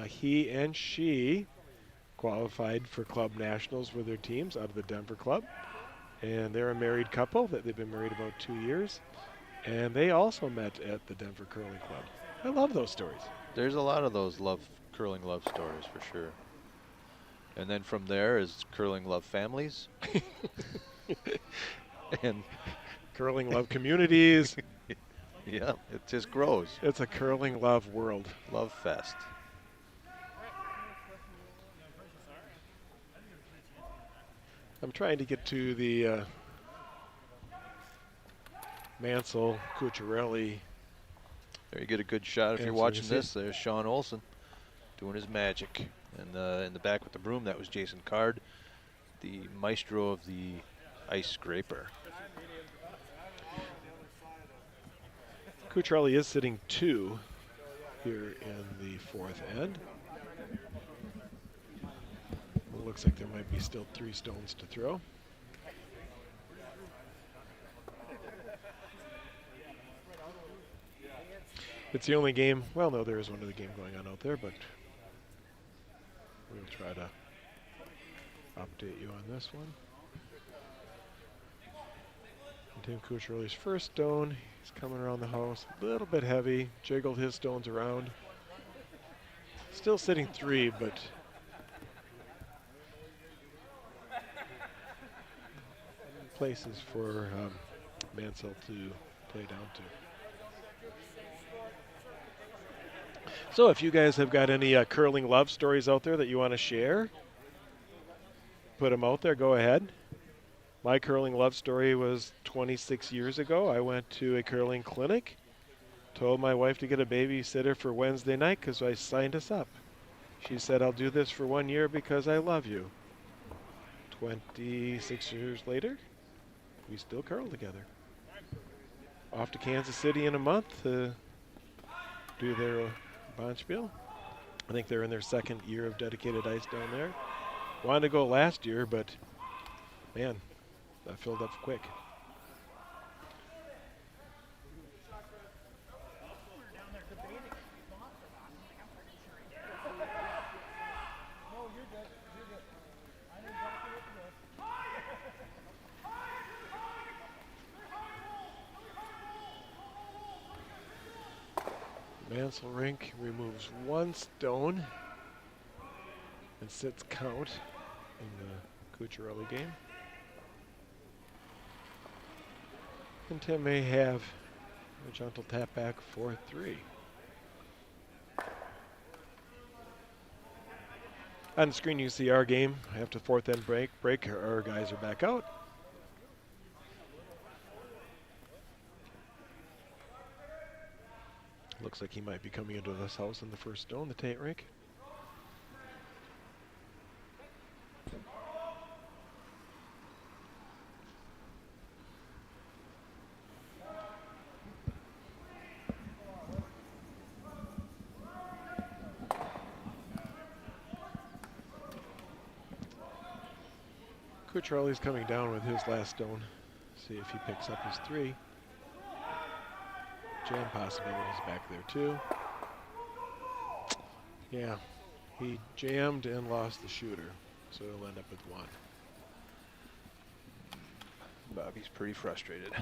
he and she qualified for club nationals with their teams out of the Denver club. And they're a married couple. They've been married about 2 years. And they also met at the Denver Curling Club. I love those stories. There's a lot of those curling love stories for sure. And then from there is curling love families. And Curling love communities. yeah, it just grows. It's a curling love world. Love fest. I'm trying to get to the Mansell, Cucciarelli. There you get a good shot if Yeah, you're so you watching see this. There's Sean Olson doing his magic. And in the back with the broom, that was Jason Card, the maestro of the ice scraper. Cucciarelli is sitting 2 here in the 4th end. It looks like there might be still 3 stones to throw. It's the only game, well, no, there is one other game going on out there, but we'll try to update you on this one. And Tim Cucciarelli's first stone, he's coming around the house, a little bit heavy, jiggled his stones around. Still sitting 3, but places for Mansell to play down to. So if you guys have got any curling love stories out there that you want to share, put them out there, go ahead. My curling love story was 26 years ago. I went to a curling clinic, told my wife to get a babysitter for Wednesday night because I signed us up. She said, I'll do this for 1 year because I love you. 26 years later, we still curl together. Off to Kansas City in a month to do their Bonspiel. I think they're in their 2nd year of dedicated ice down there. Wanted to go last year, but man, that filled up quick. Mansell Rink removes 1 stone and sits count in the Cucciarelli game. And Tim may have a gentle tap back for 3. On the screen you see our game after 4th end break. Our guys are back out. Looks like he might be coming into this house in the first stone, the Tait rink. Cucciarelli's coming down with his last stone. See if he picks up his 3. Jam possibilities back there too. Yeah, he jammed and lost the shooter, so he'll end up with 1. Bobby's pretty frustrated.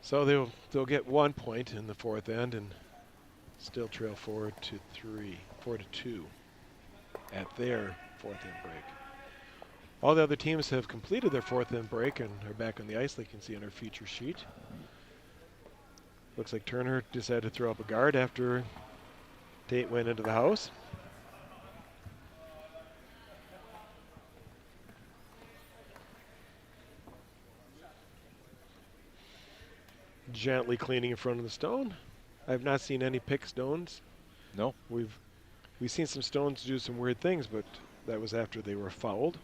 So they'll get 1 point in the 4th end and still trail 4 to 2 at their 4th end break. All the other teams have completed their 4th end break and are back on the ice, like you can see on our feature sheet. Looks like Turner decided to throw up a guard after Tait went into the house. Gently cleaning in front of the stone. I've not seen any pick stones. No. We've seen some stones do some weird things, but that was after they were fouled.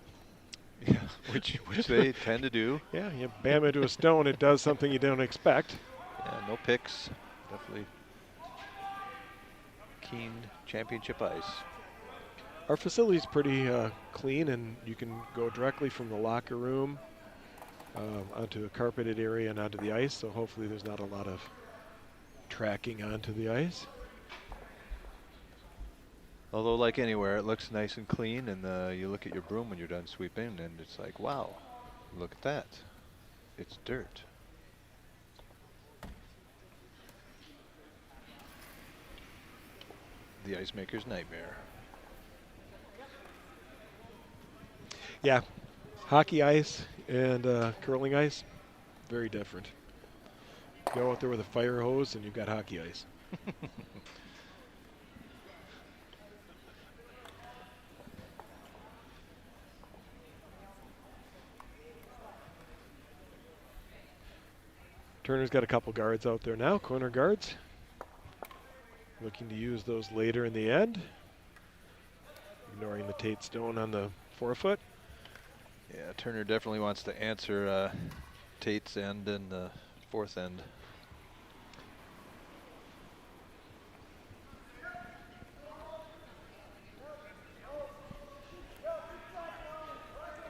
Yeah, which they tend to do. Yeah, you bam into a stone, it does something you don't expect. Yeah, no picks. Definitely keen championship ice. Our facility's pretty clean, and you can go directly from the locker room onto a carpeted area and onto the ice, so hopefully there's not a lot of tracking onto the ice. Although, like anywhere, it looks nice and clean, and you look at your broom when you're done sweeping, and it's like, wow, look at that. It's dirt. The ice maker's nightmare. Yeah, hockey ice and curling ice, very different. Go out there with a fire hose and you've got hockey ice. Turner's got a couple guards out there now, corner guards. Looking to use those later in the end. Ignoring the Tait stone on the forefoot. Yeah, Turner definitely wants to answer Tait's end and the fourth end.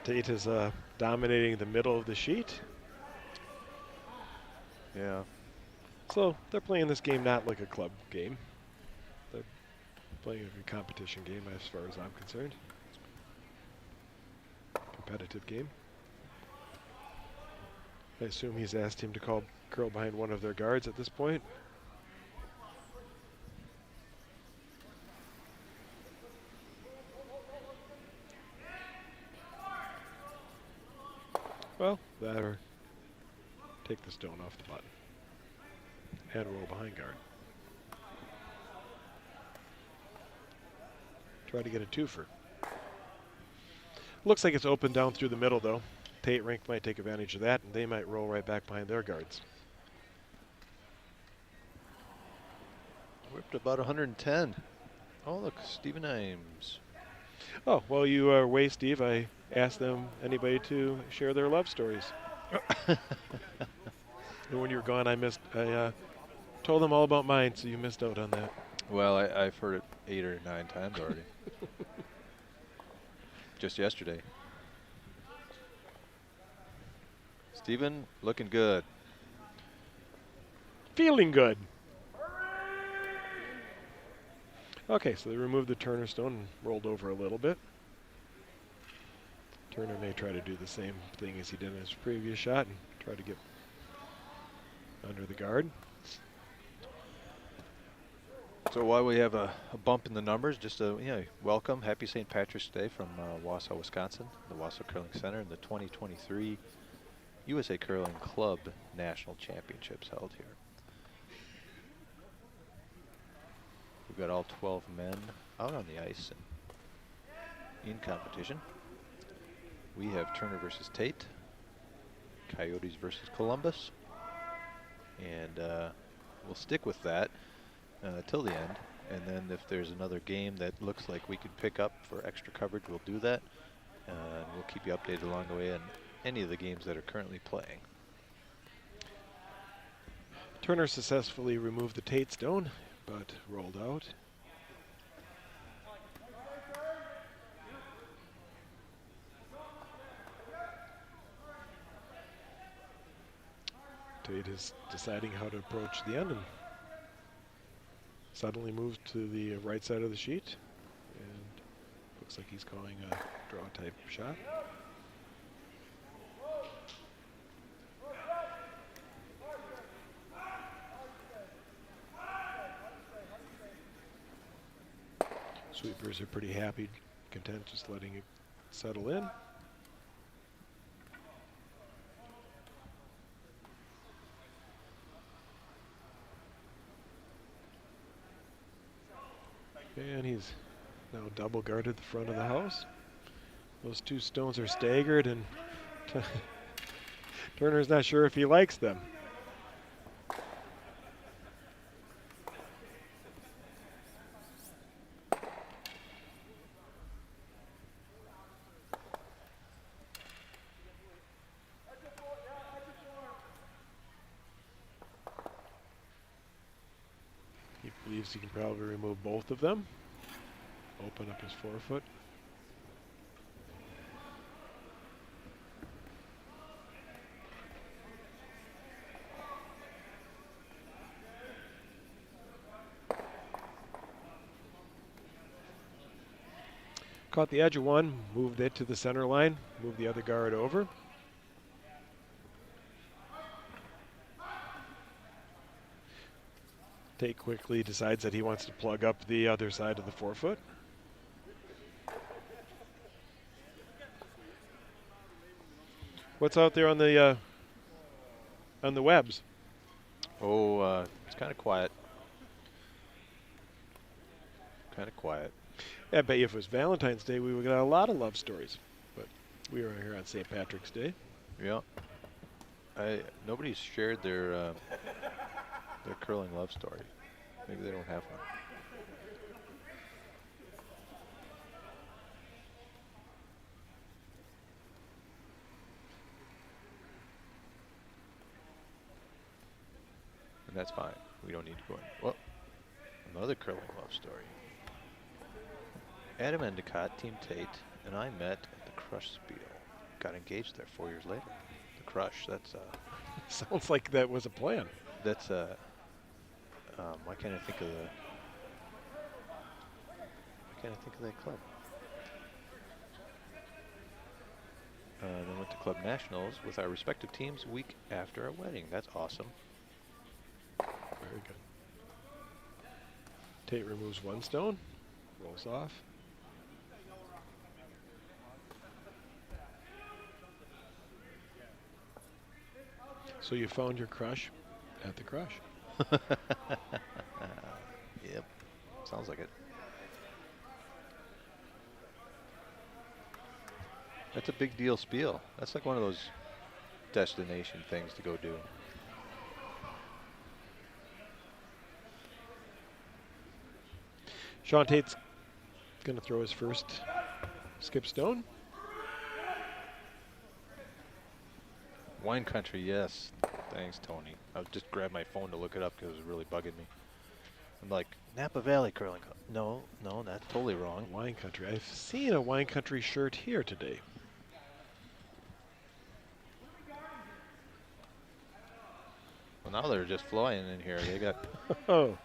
Tait is dominating the middle of the sheet. Yeah. So they're playing this game not like a club game. They're playing like a competition game as far as I'm concerned. Competitive game. I assume he's asked him to curl behind one of their guards at this point. Well, that or take the stone off the button and roll behind guard. Try to get a twofer. Looks like it's open down through the middle, though. Tait Rink might take advantage of that, and they might roll right back behind their guards. We're up to about 110. Oh, look, Stephen Ames. Oh, while you are away, Steve, I asked them, anybody to share their love stories. And when you were gone, I told them all about mine, so you missed out on that. Well, I've heard it 8 or 9 times already. Just yesterday. Stephen, looking good. Feeling good. Okay, so they removed the Turner stone and rolled over a little bit. Turner may try to do the same thing as he did in his previous shot and try to get under the guard. So while we have a bump in the numbers, just a welcome, happy St. Patrick's Day from Wausau, Wisconsin, the Wausau Curling Center, and the 2023 USA Curling Club National Championships held here. We've got all 12 men out on the ice and in competition. We have Turner versus Tait, Coyotes versus Columbus, and we'll stick with that till the end. And then if there's another game that looks like we could pick up for extra coverage, we'll do that. And we'll keep you updated along the way on any of the games that are currently playing. Turner successfully removed the Tait stone, but rolled out. Tait is deciding how to approach the end and suddenly moved to the right side of the sheet. And looks like he's calling a draw type shot. Sweepers are pretty happy, content just letting it settle in. And he's now double guarded the front of the house. Those two stones are staggered, and Turner's not sure if he likes them. He believes he can probably remove both of them. Open up his forefoot. Caught the edge of one, moved it to the center line, moved the other guard over. Tait quickly decides that he wants to plug up the other side of the forefoot. What's out there on the webs? Oh, it's kind of quiet. Kind of quiet. I bet you if it was Valentine's Day, we would get a lot of love stories. But we are here on St. Patrick's Day. Yeah. Nobody's shared their curling love story. Maybe they don't have one. And that's fine. We don't need to go in. Well, another curling love story. Adam Endicott, Team Tait, and I met at the Crush Spiel. Got engaged there 4 years later. The Crush, Sounds like that was a plan. why can't I think of that club? Then went to Club Nationals with our respective teams a week after our wedding. That's awesome. Very good. Tait removes one stone, rolls off. So you found your crush at the Crush. Yep, sounds like it. That's a big deal spiel. That's like one of those destination things to go do. Sean Tait's going to throw his first skip stone. Wine country, yes. Thanks, Tony. I just grabbed my phone to look it up because it was really bugging me. I'm like, Napa Valley Curling Club. No, that's totally wrong. Wine country. I've seen a wine country shirt here today. Well, now they're just flying in here. They got Oh,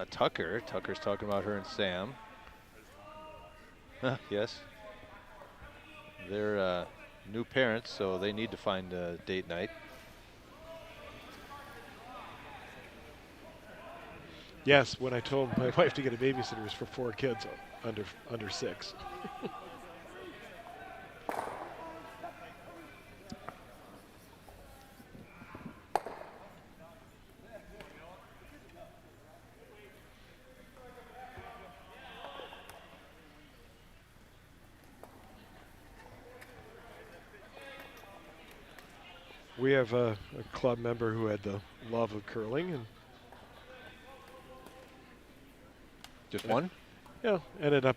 Tucker. Tucker's talking about her and Sam. Yes. They're new parents, so they need to find a date night. yes. When I told my wife to get a babysitter, it was for 4 kids under 6. We have a club member who had the love of curling and Just one? ended up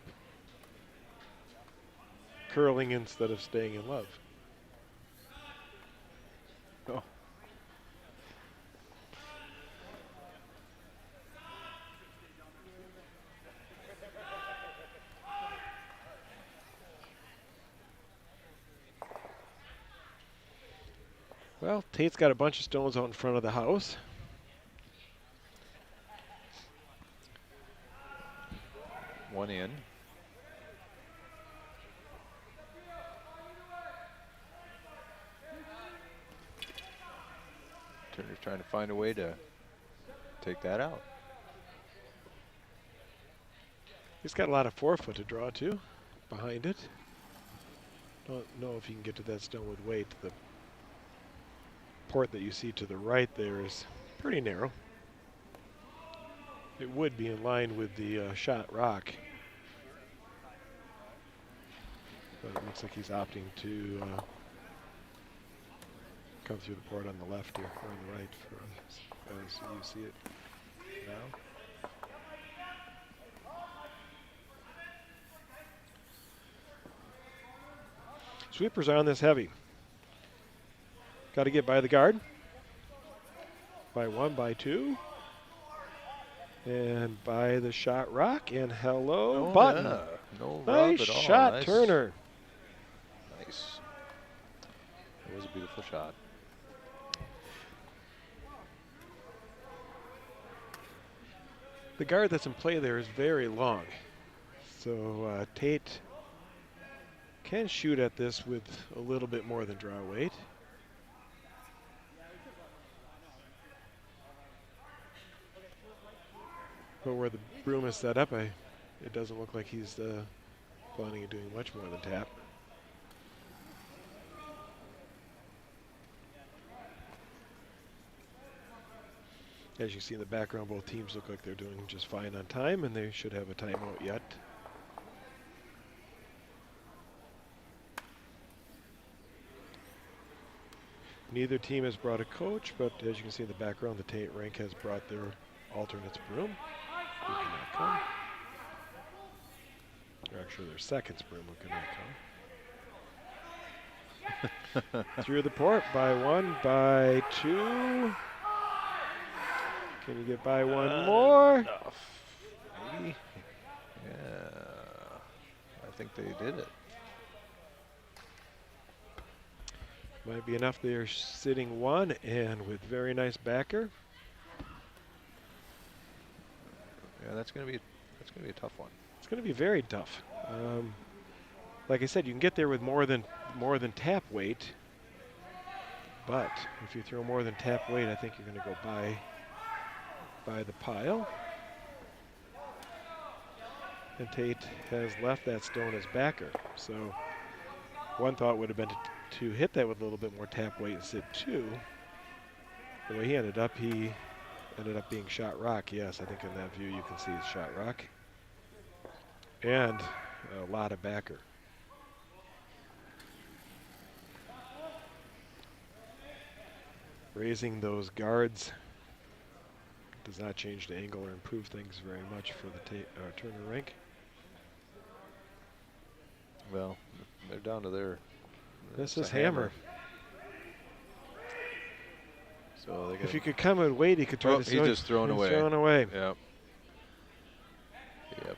curling instead of staying in love. Oh. Well, Tait's got a bunch of stones out in front of the house. One in. Turner's trying to find a way to take that out. He's got a lot of forefoot to draw to behind it. Don't know if you can get to that stone with weight. The port that you see to the right there is pretty narrow. It would be in line with the shot rock. But it looks like he's opting to come through the port on the left here, or on the right, as you see it now. Sweepers are on this heavy. Got to get by the guard. By 1, by 2. And by the shot rock. And hello, button. Yeah. No Nice rub at all. shot, Nice. Turner. Nice. It was a beautiful shot. The guard that's in play there is very long. So Tait can shoot at this with a little bit more than draw weight. But where the broom is set up, it doesn't look like he's planning on doing much more than tap. As you see in the background, both teams look like they're doing just fine on time, and they should have a timeout yet. Neither team has brought a coach, but as you can see in the background, the Tait rank has brought their alternates broom. Who cannot come. Or actually, their seconds broom who cannot come. Through the port by 1, by 2. Can you get by one more? Enough. Maybe. Yeah. I think they did it. Might be enough. They're sitting one and with very nice backer. Yeah, that's gonna be a tough one. It's going to be very tough. Like I said, you can get there with more than tap weight, but if you throw more than tap weight, I think you're going to go by the pile. And Tait has left that stone as backer. So one thought would have been to hit that with a little bit more tap weight and sit 2. The way he ended up being shot rock. Yes, I think in that view you can see it's shot rock. And a lot of backer. Raising those guards does not change the angle or improve things very much for the Turner rink. Well, they're down to their. This is hammer. So they if you could come and wait, he could try to. He's just thrown away. Thrown away. Yep. Yep.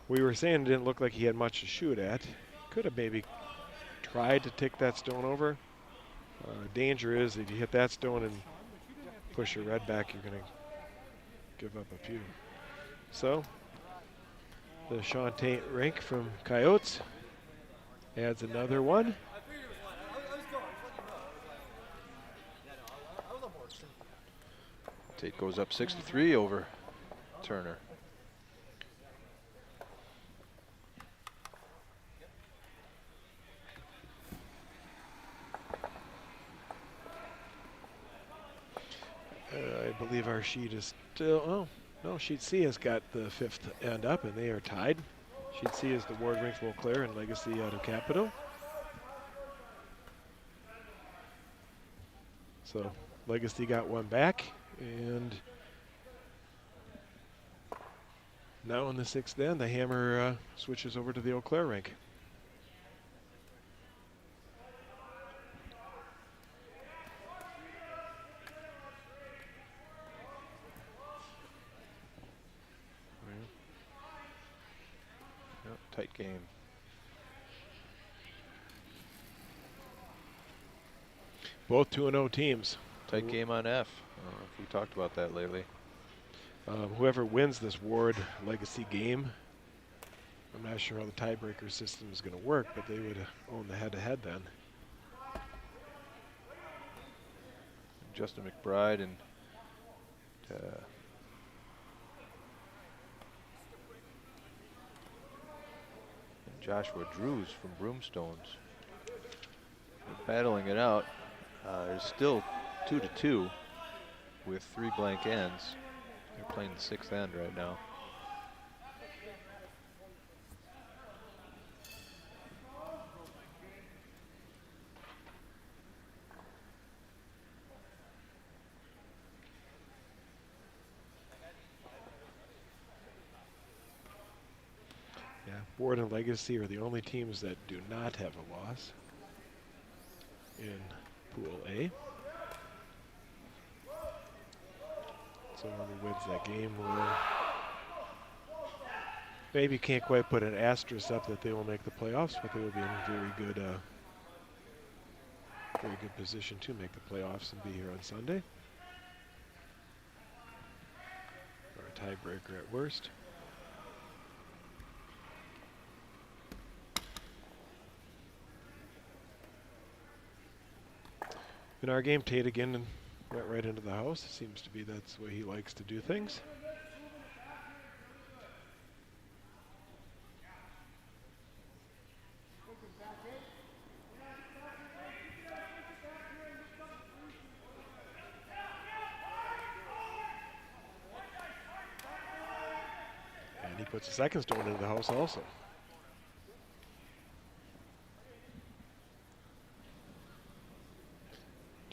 We were saying it didn't look like he had much to shoot at. Could have maybe tried to take that stone over. Danger is if you hit that stone and push your red back, you're going to give up a few. So the Tait rink from Coyotes adds another one. Tait goes up 63 over Turner. I believe our sheet is still, oh, no, sheet C has got the 5th end up and they are tied. Sheet C is the Ward Rink Beauclair and Legacy out of Capitol. So Legacy got one back, and now in the 6th end, the hammer switches over to the Eau Claire rink. Tight game. Both 2-0 teams. Tight game on F. I don't know if we talked about that lately. Whoever wins this Ward Legacy game, I'm not sure how the tiebreaker system is going to work, but they would own the head-to-head then. Justin McBride and Joshua Drews from Broomstones. They're battling it out. There's still 2-2 with 3 blank ends. They're playing the 6th end right now. Yeah, Ward and Legacy are the only teams that do not have a loss in Pool A. So whoever wins that game will maybe can't quite put an asterisk up that they will make the playoffs, but they will be in a very good position to make the playoffs and be here on Sunday. Or a tiebreaker at worst. In our game, Tait again went right into the house. Seems to be that's the way he likes to do things. And he puts a second stone into the house also.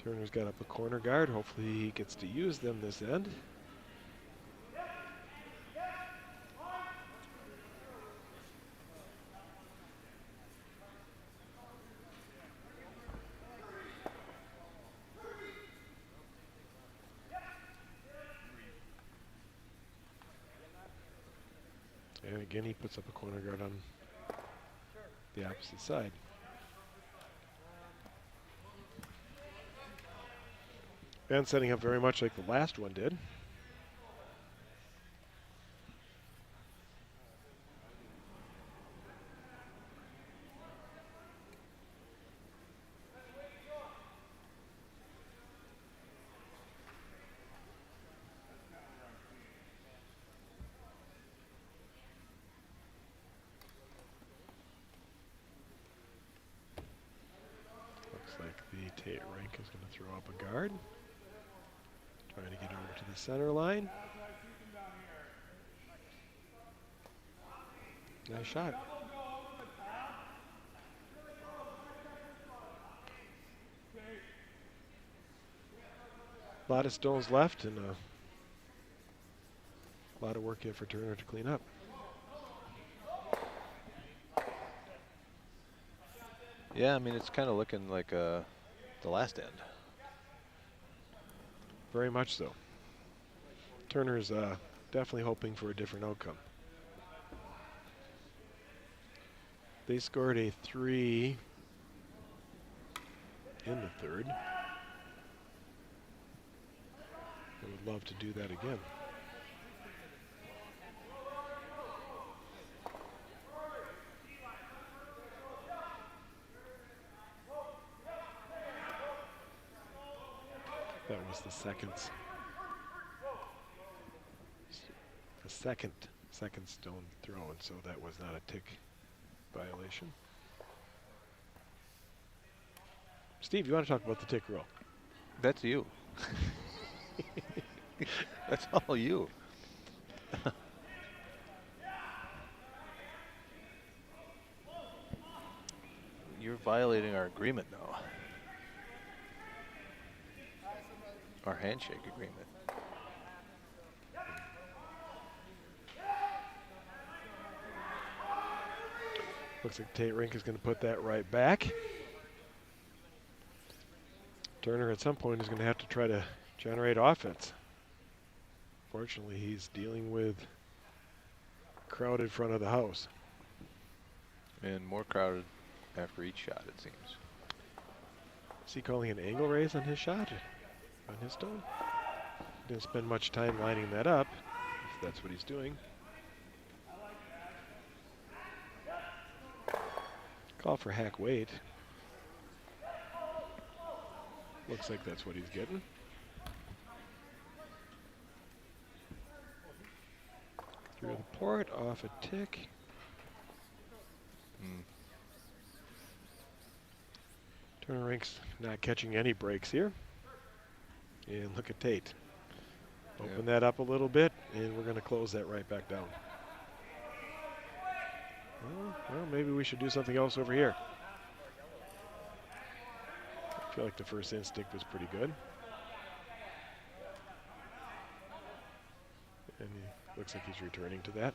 Turner's got up a corner guard. Hopefully he gets to use them this end. And again, he puts up a corner guard on the opposite side. And setting up very much like the last one did. Looks like the Tait rink is going to throw up a guard. Trying to get over to the center line. Nice shot. A lot of stones left and a lot of work here for Turner to clean up. Yeah, I mean, it's kind of looking like the last end. Very much so. Turner's definitely hoping for a different outcome. They scored a 3 in the third. I would love to do that again. That was the second stone thrown, so that was not a tick violation. Steve, you want to talk about the tick rule? That's you. That's all you. You're violating our agreement now. Our handshake agreement. Looks like Tait Rink is going to put that right back. Turner at some point is going to have to try to generate offense. Fortunately, he's dealing with crowded front of the house. And more crowded after each shot, it seems. Is he calling an angle raise on his shot, on his stone? Didn't spend much time lining that up, if that's what he's doing. Call for hack weight. Looks like that's what he's getting. Through the port, off a tick. Turner Rink's not catching any breaks here. And look at Tait. Open that up a little bit, and we're going to close that right back down. Well, maybe we should do something else over here. I feel like the first instinct was pretty good. And he looks like he's returning to that.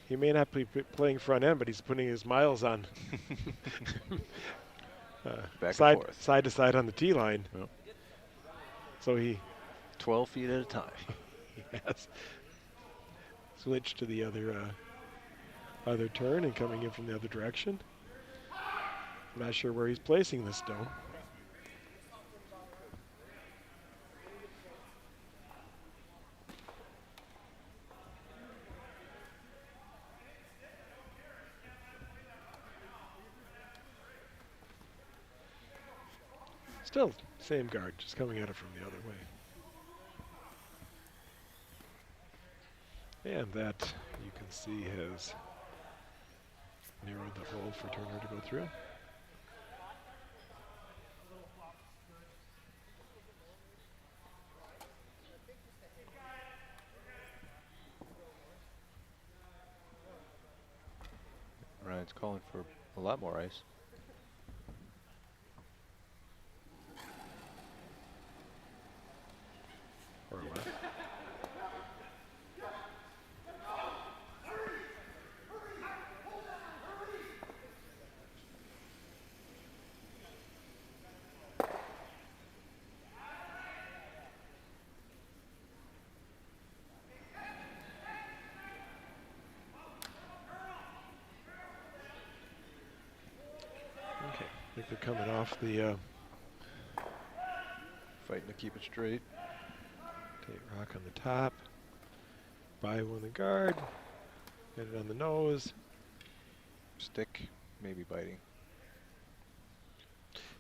He may not be playing front end, but he's putting his miles on. Back side, and forth. side to side on the tee line. Yep. So he 12 feet at a time. has switched to the other turn and coming in from the other direction. I'm not sure where he's placing this stone. Still same guard, just coming at it from the other way. And that, you can see, has narrowed the hole for Turner to go through. Ryan's calling for a lot more ice. Or left. coming off the Fighting to keep it straight. Tait rock on the top. By one the guard. Get it on the nose. Stick, maybe biting.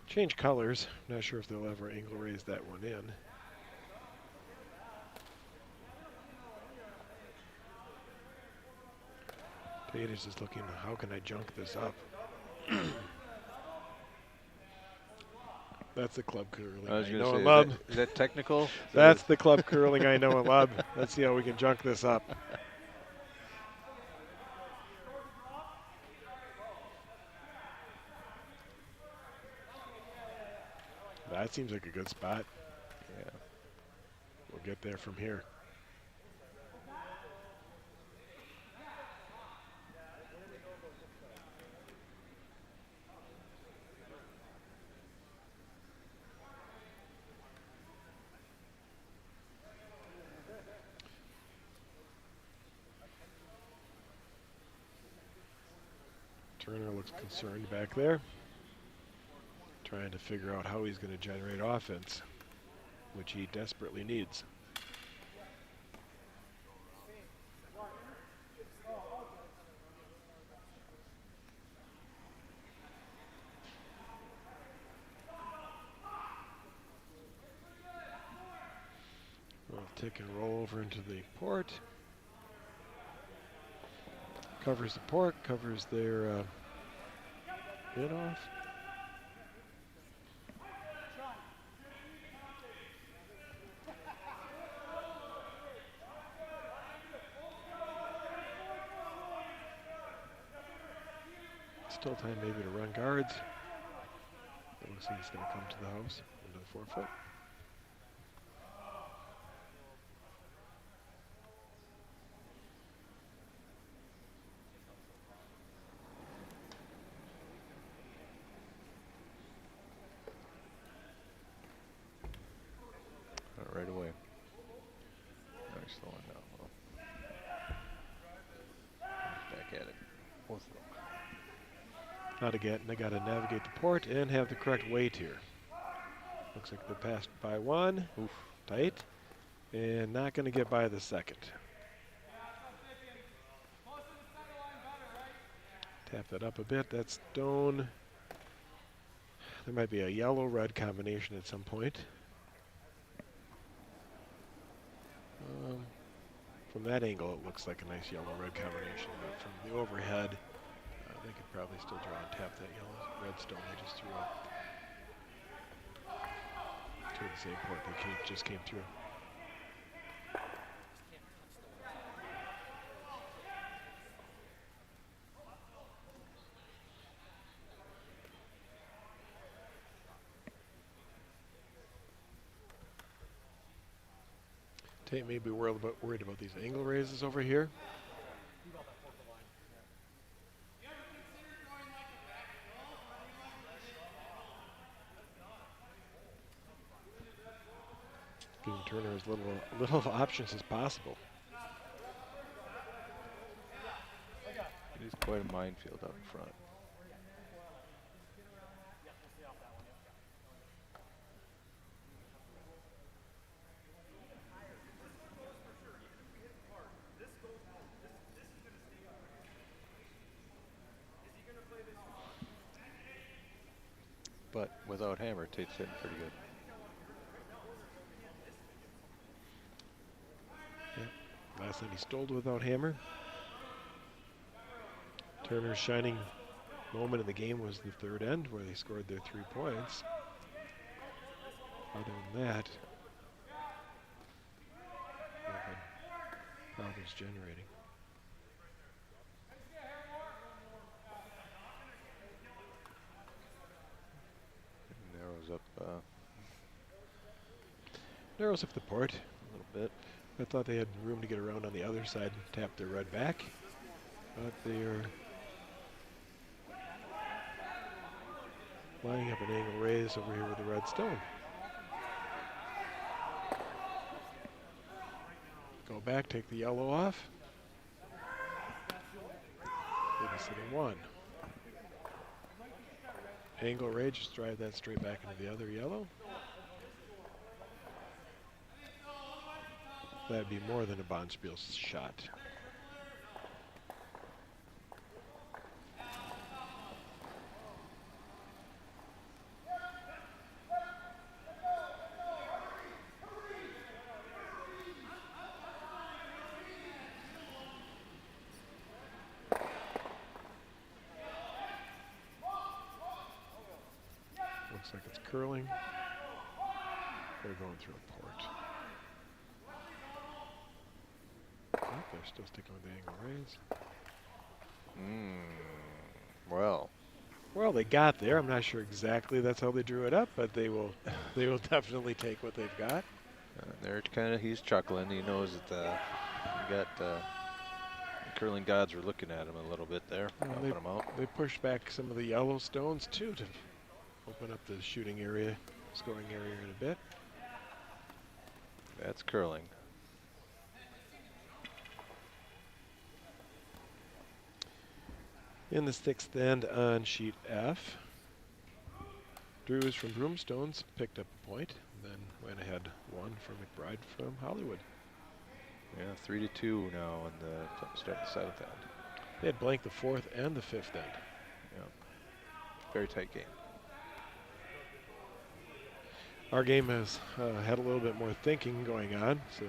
Change colors. Not sure if they'll ever angle raise that one in. Tait is just looking, how can I junk this up? That's the club curling I was I going to know say, and love. is that technical? That's the club curling I know and love. Let's see how we can junk this up. That seems like a good spot. Yeah. We'll get there from here. Turner looks concerned back there, trying to figure out how he's going to generate offense, which he desperately needs. We'll tick and roll over into the port. Covers the port, covers their bid off. Still time maybe to run guards. It looks like he's going to come to the house into the forefoot. Right away. Nice slowing down a little. Back at it. Both of them. Now to get, and they got to navigate the port and have the correct weight here. Looks like they passed by one. Oof. Tight. And not going to get by the second. Tap that up a bit. That stone. There might be a yellow-red combination at some point. From that angle, it looks like a nice yellow-red combination, but from the overhead, they could probably still draw and tap that yellow-red stone they just threw up. To the same port they just came through. Tait may be worried about these angle raises over here. Giving Turner as little options as possible. It is quite a minefield out in front. But without hammer, Tait's hitting pretty good. Yeah. Last time he stole without hammer. Turner's shining moment in the game was the third end where they scored their 3 points. Other than that, problems generating. Narrows up the port a little bit. I thought they had room to get around on the other side and tap their red back, but they're lining up an angle raise over here with the red stone. Go back, take the yellow off. Babysitting one. angle ray, just drive that straight back into the other yellow. That'd be more than a Bonspiel shot. Looks like it's curling. They're going through a port. Oh, they're still sticking with the angle rays. Well. Well, they got there. I'm not sure exactly that's how they drew it up, but they will definitely take what they've got. There, he's chuckling. He knows that the curling gods were looking at him a little bit there, helping him out. They pushed back some of the yellow stones too to open up the shooting area, scoring area in a bit. That's curling. In the sixth end on sheet F, Drews from Broomstones picked up a point, then went ahead one for McBride from Hollywood. Yeah, 3-2 now on the start of the seventh end. They had blank the fourth and the fifth end. Yeah, very tight game. Our game has had a little bit more thinking going on, so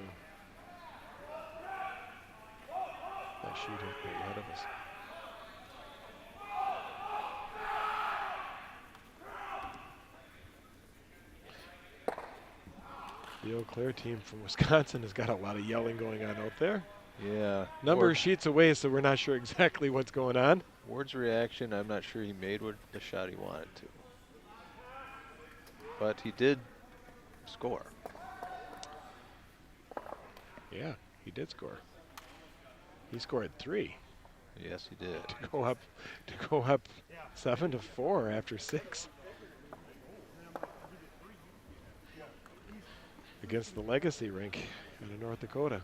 that sheet is way ahead of us. The Eau Claire team from Wisconsin has got a lot of yelling going on out there. Yeah. Number of sheets away, so we're not sure exactly what's going on. Ward's reaction, I'm not sure he made the shot he wanted to. But he did score. Yeah, he did score. He scored 3. Yes, he did. To go up 7-4 after 6. Against the Legacy rink in North Dakota.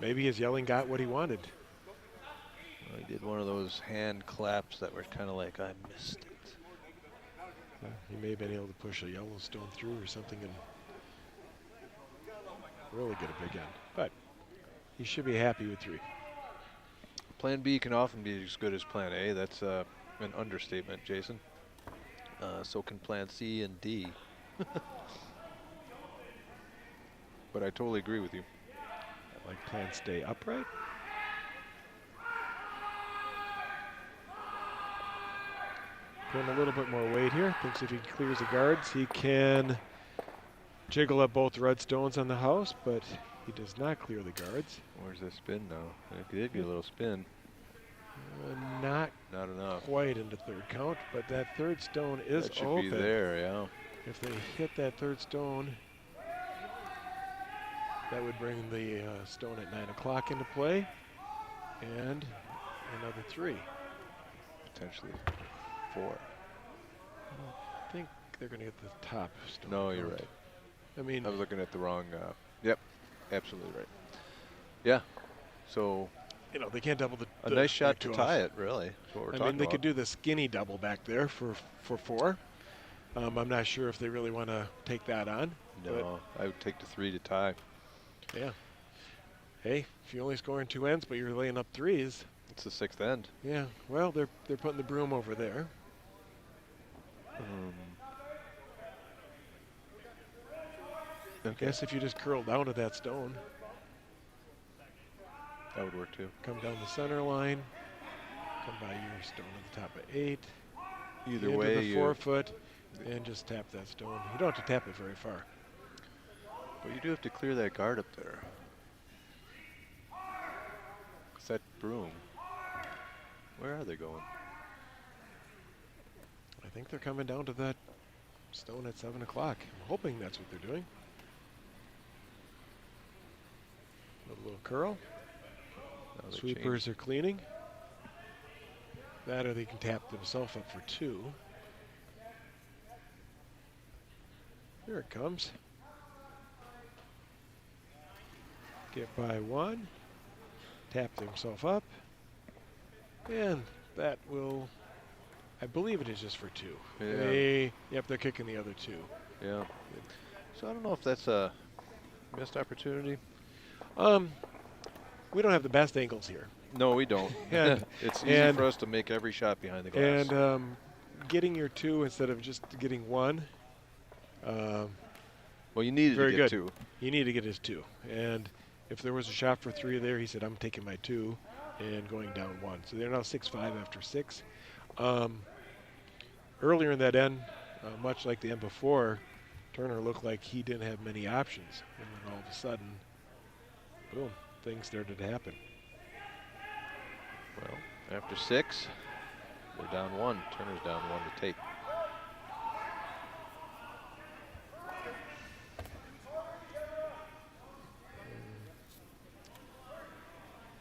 Maybe his yelling got what he wanted. Well, he did one of those hand claps that were kind of like, I missed it. He may have been able to push a Yellowstone through or something and really get a big end. But he should be happy with 3. Plan B can often be as good as Plan A. That's an understatement, Jason. So can Plan C and D. But I totally agree with you. I like Plan stay upright. Putting a little bit more weight here. Thinks if he clears the guards, he can jiggle up both red stones on the house, but he does not clear the guards. Where's the spin now? It did get a little spin. Not enough. Quite into third count, but that third stone is that should open. be there, yeah. If they hit that third stone, that would bring the stone at 9 o'clock into play, and another 3. Potentially 4. I think they're going to get the top stone. No, you're right. I mean, I was looking at the wrong. Yep, absolutely right. Yeah. So. You know, they can't double a nice shot to tie it, really. I mean, they could do the skinny double back there for 4. I'm not sure if they really want to take that on. No, I would take the 3 to tie. Yeah. Hey, if you're only scoring 2 ends, but you're laying up 3s. It's the 6th end. Yeah. Well, they're putting the broom over there. I guess if you just curl down to that stone. That would work too. Come down the center line. Come by your stone at the top of 8. Either way, the 4-foot, and just tap that stone. You don't have to tap it very far. But you do have to clear that guard up there. 'Cause that broom. Where are they going? I think they're coming down to that stone at 7 o'clock. I'm hoping that's what they're doing. A little curl. Sweepers are cleaning. That or they can tap themselves up for 2. Here it comes. Get by 1. Tap themselves up. And that will I believe it is just for 2. Yeah. Yep, they're kicking the other 2. Yeah. So I don't know if that's a missed opportunity. Um, we don't have the best angles here, No, we don't. and It's easy and for us to make every shot behind the glass. and getting your 2 instead of just getting 1. Um, Well, you needed to Very get good. 2. He needed to get his 2. And if there was a shot for 3 there, he said, I'm taking my 2 and going down 1. So they're now 6-5 after 6. Um, Earlier in that end, much like the end before, Turner looked like he didn't have many options. And then all of a sudden, boom, things started to happen. Well, after 6, we're down 1. Turner's down 1 to Tait.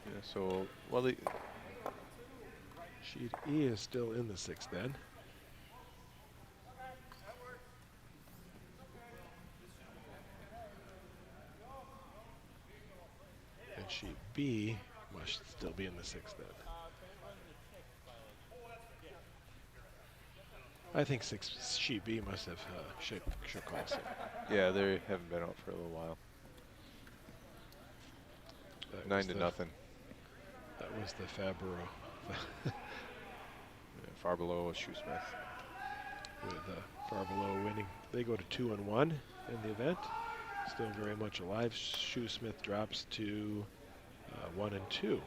Yeah, so, well, Sheet E is still in the 6th then. And sheet B must still be in the 6th then. I think sheet B must have shook also. yeah, they haven't been out for a little while. That 9 was to the- nothing. That was the Fabro Yeah, far below was Shoesmith. with far below winning. They go to 2-1 in the event. Still very much alive. Shoesmith drops to 1-2.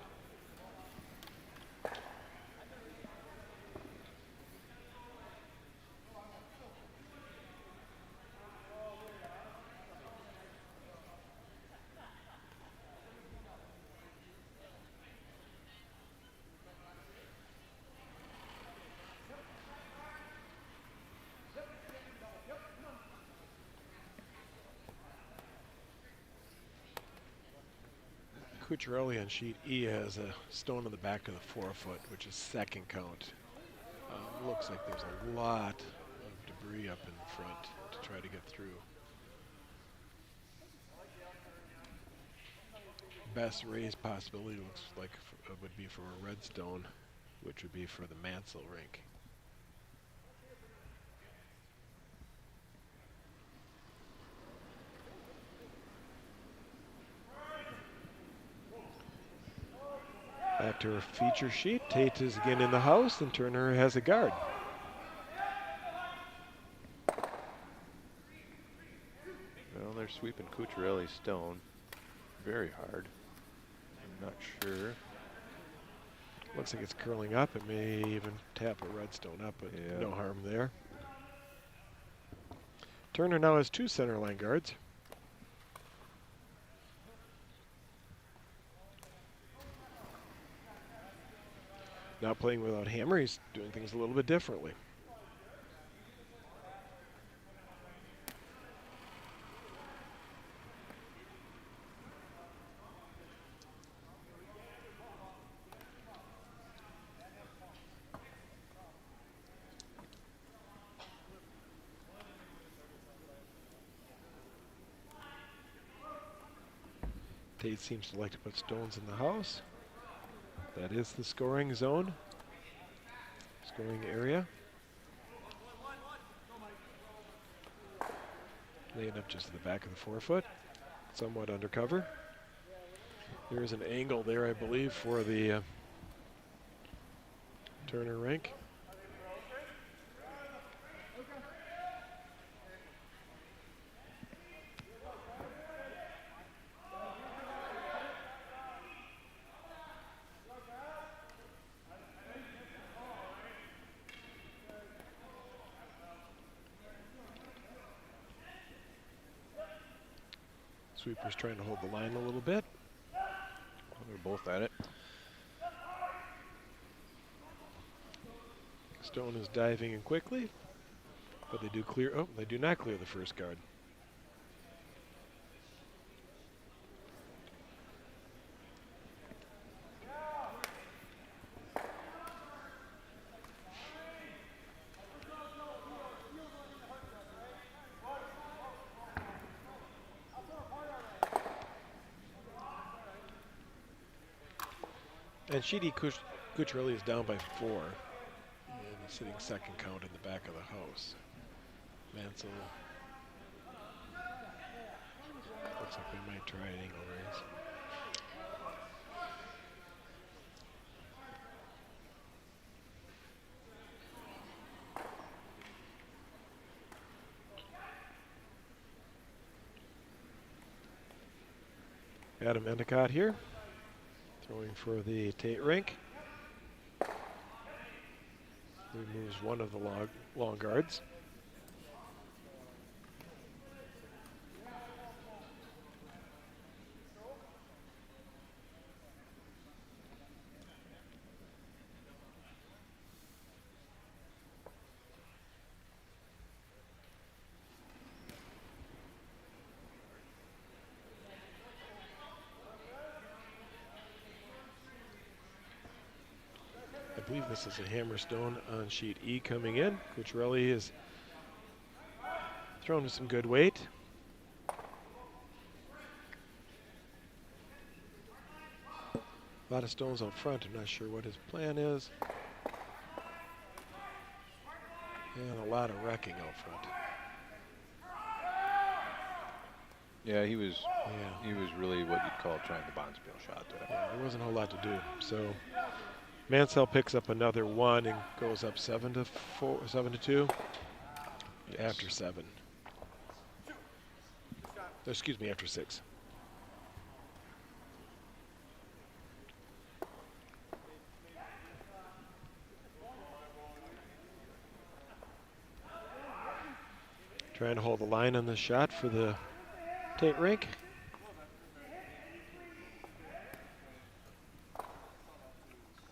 Cucciarelli on sheet E has a stone on the back of the forefoot, which is second count. Looks like there's a lot of debris up in front to try to get through. Best raised possibility looks like would be for a redstone, which would be for the Mansell rink. Back to her feature sheet. Tait is again in the house, and Turner has a guard. Well, they're sweeping Cucciarelli's stone very hard. I'm not sure. Looks like it's curling up. It may even tap a redstone up, but Yeah. no harm there. Turner now has 2 center line guards. Now playing without hammer, he's doing things a little bit differently. Tait seems to like to put stones in the house. That is the scoring zone, scoring area. Laying up just to the back of the forefoot, somewhat undercover. There is an angle there, I believe, for the Turner rink. Sweeper's trying to hold the line a little bit. Well, they're both at it. Stone is diving in quickly, but they do clear. Oh, they do not clear the first guard. And Cucciarelli is down by 4 in sitting second count in the back of the house. Mansell. Looks like we might try an angle raise. Adam Endicott here, throwing for the Tait rink. Removes one of the long guards. I believe this is a hammerstone on sheet E coming in. Cucciarelli is thrown with some good weight. A lot of stones out front. I'm not sure what his plan is. And a lot of wrecking out front. Yeah, he was really what you'd call trying the Bonspiel shot there. Yeah, there wasn't a whole lot to do. So Mansell picks up another one and goes up 7-2 Yes. after 7. Excuse me, after 6. Trying to hold the line on this shot for the Tait rink.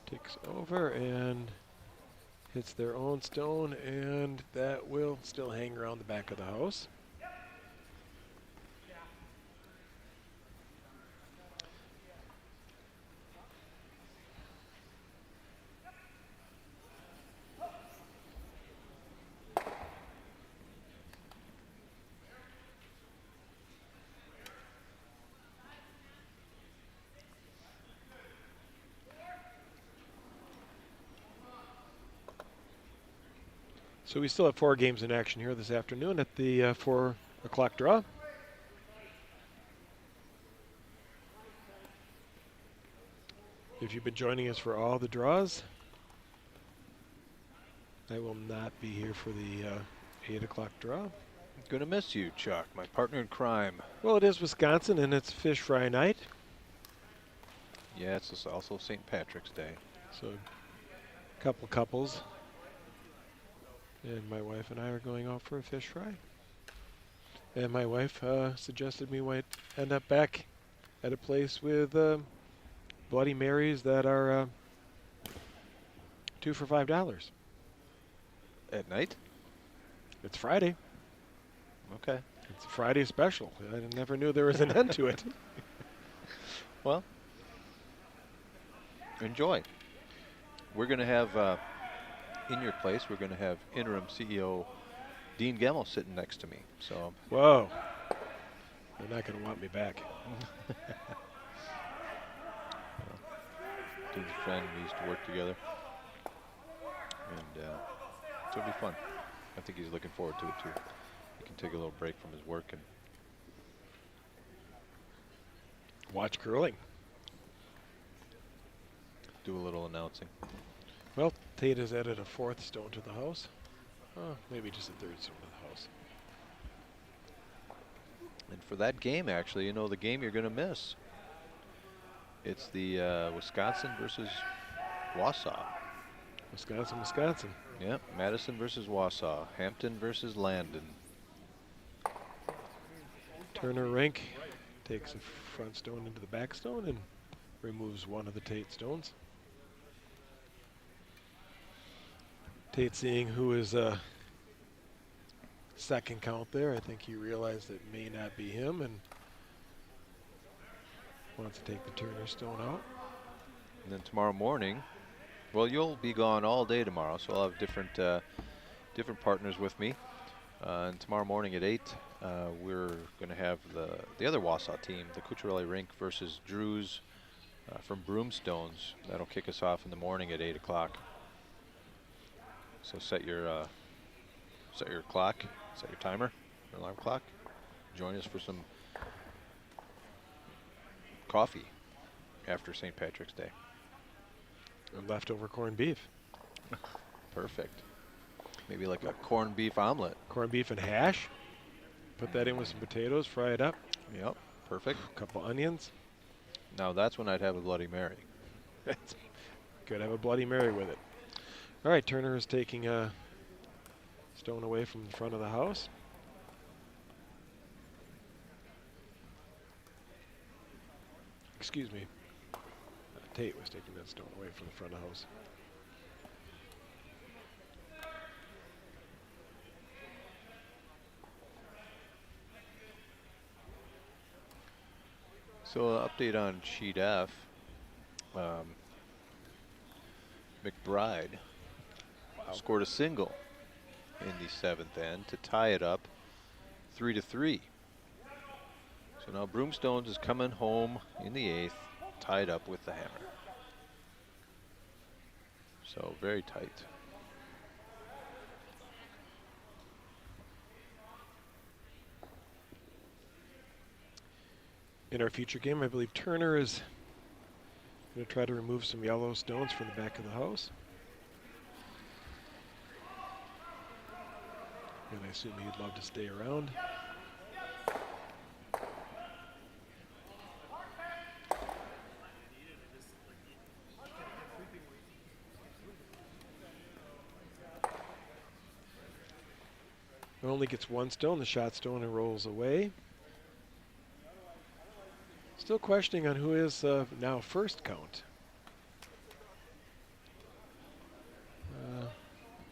Ticks over and hits their own stone, and that will still hang around the back of the house. So we still have 4 games in action here this afternoon at the 4 o'clock draw. If you've been joining us for all the draws, I will not be here for the 8 o'clock draw. Gonna miss you, Chuck, my partner in crime. Well, it is Wisconsin, and it's fish fry night. Yeah, it's also St. Patrick's Day. So a couple couples. And my wife and I are going out for a fish fry. And my wife suggested we might end up back at a place with Bloody Marys that are 2 for $5. At night? It's Friday. Okay. It's a Friday special. I never knew there was an end to it. Well, enjoy. We're going to have, in your place, we're going to have interim CEO Dean Gemmel sitting next to me. So. Whoa. They're not going to want me back. Dean's a friend. We used to work together. And so it'll be fun. I think he's looking forward to it, too. He can take a little break from his work and watch curling. do a little announcing. Well, Tait has added a 4th stone to the house. Oh, maybe just a 3rd stone to the house. And for that game, actually, you know, the game you're going to miss. It's the Wisconsin versus Wausau. Wisconsin. Yep, Madison versus Wausau. Hampton versus Landon. Turner rink takes a front stone into the back stone and removes one of the Tait stones. Tait seeing who is second count there. I think he realized it may not be him and wants to take the Turner stone out. And then tomorrow morning, well, you'll be gone all day tomorrow, so I'll have different partners with me. And tomorrow morning at 8, we're going to have the other Wausau team, the Cucciarelli rink versus Drews from Broomstones. That'll kick us off in the morning at 8 o'clock. So set your clock, set your timer, your alarm clock. Join us for some coffee after St. Patrick's Day. And leftover corned beef. Perfect. Maybe like a corned beef omelet. Corned beef and hash. Put that in with some potatoes, fry it up. Yep, perfect. A couple onions. Now that's when I'd have a Bloody Mary. Could have a Bloody Mary with it. All right, Turner is taking a stone away from the front of the house. Excuse me. Tait was taking that stone away from the front of the house. So update on sheet F. McBride scored a single in the 7th end to tie it up 3-3. So now Broomstones is coming home in the 8th, tied up with the hammer. So very tight. In our future game, I believe Turner is going to try to remove some yellow stones from the back of the house. And I assume he'd love to stay around. It only gets one stone, the shot stone, and rolls away. Still questioning on who is now first count.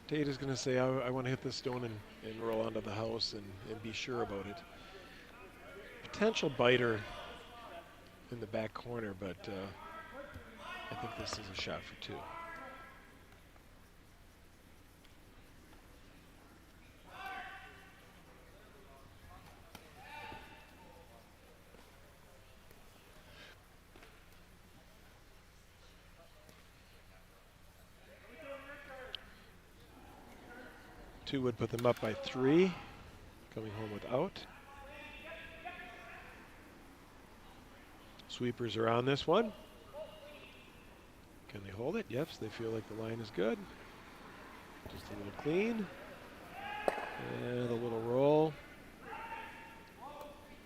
Tait is going to say, I want to hit this stone and roll onto the house and be sure about it. Potential biter in the back corner, but I think this is a shot for 2. Two would put them up by 3, coming home without. Sweepers are on this one. Can they hold it? Yes, they feel like the line is good. Just a little clean. And a little roll.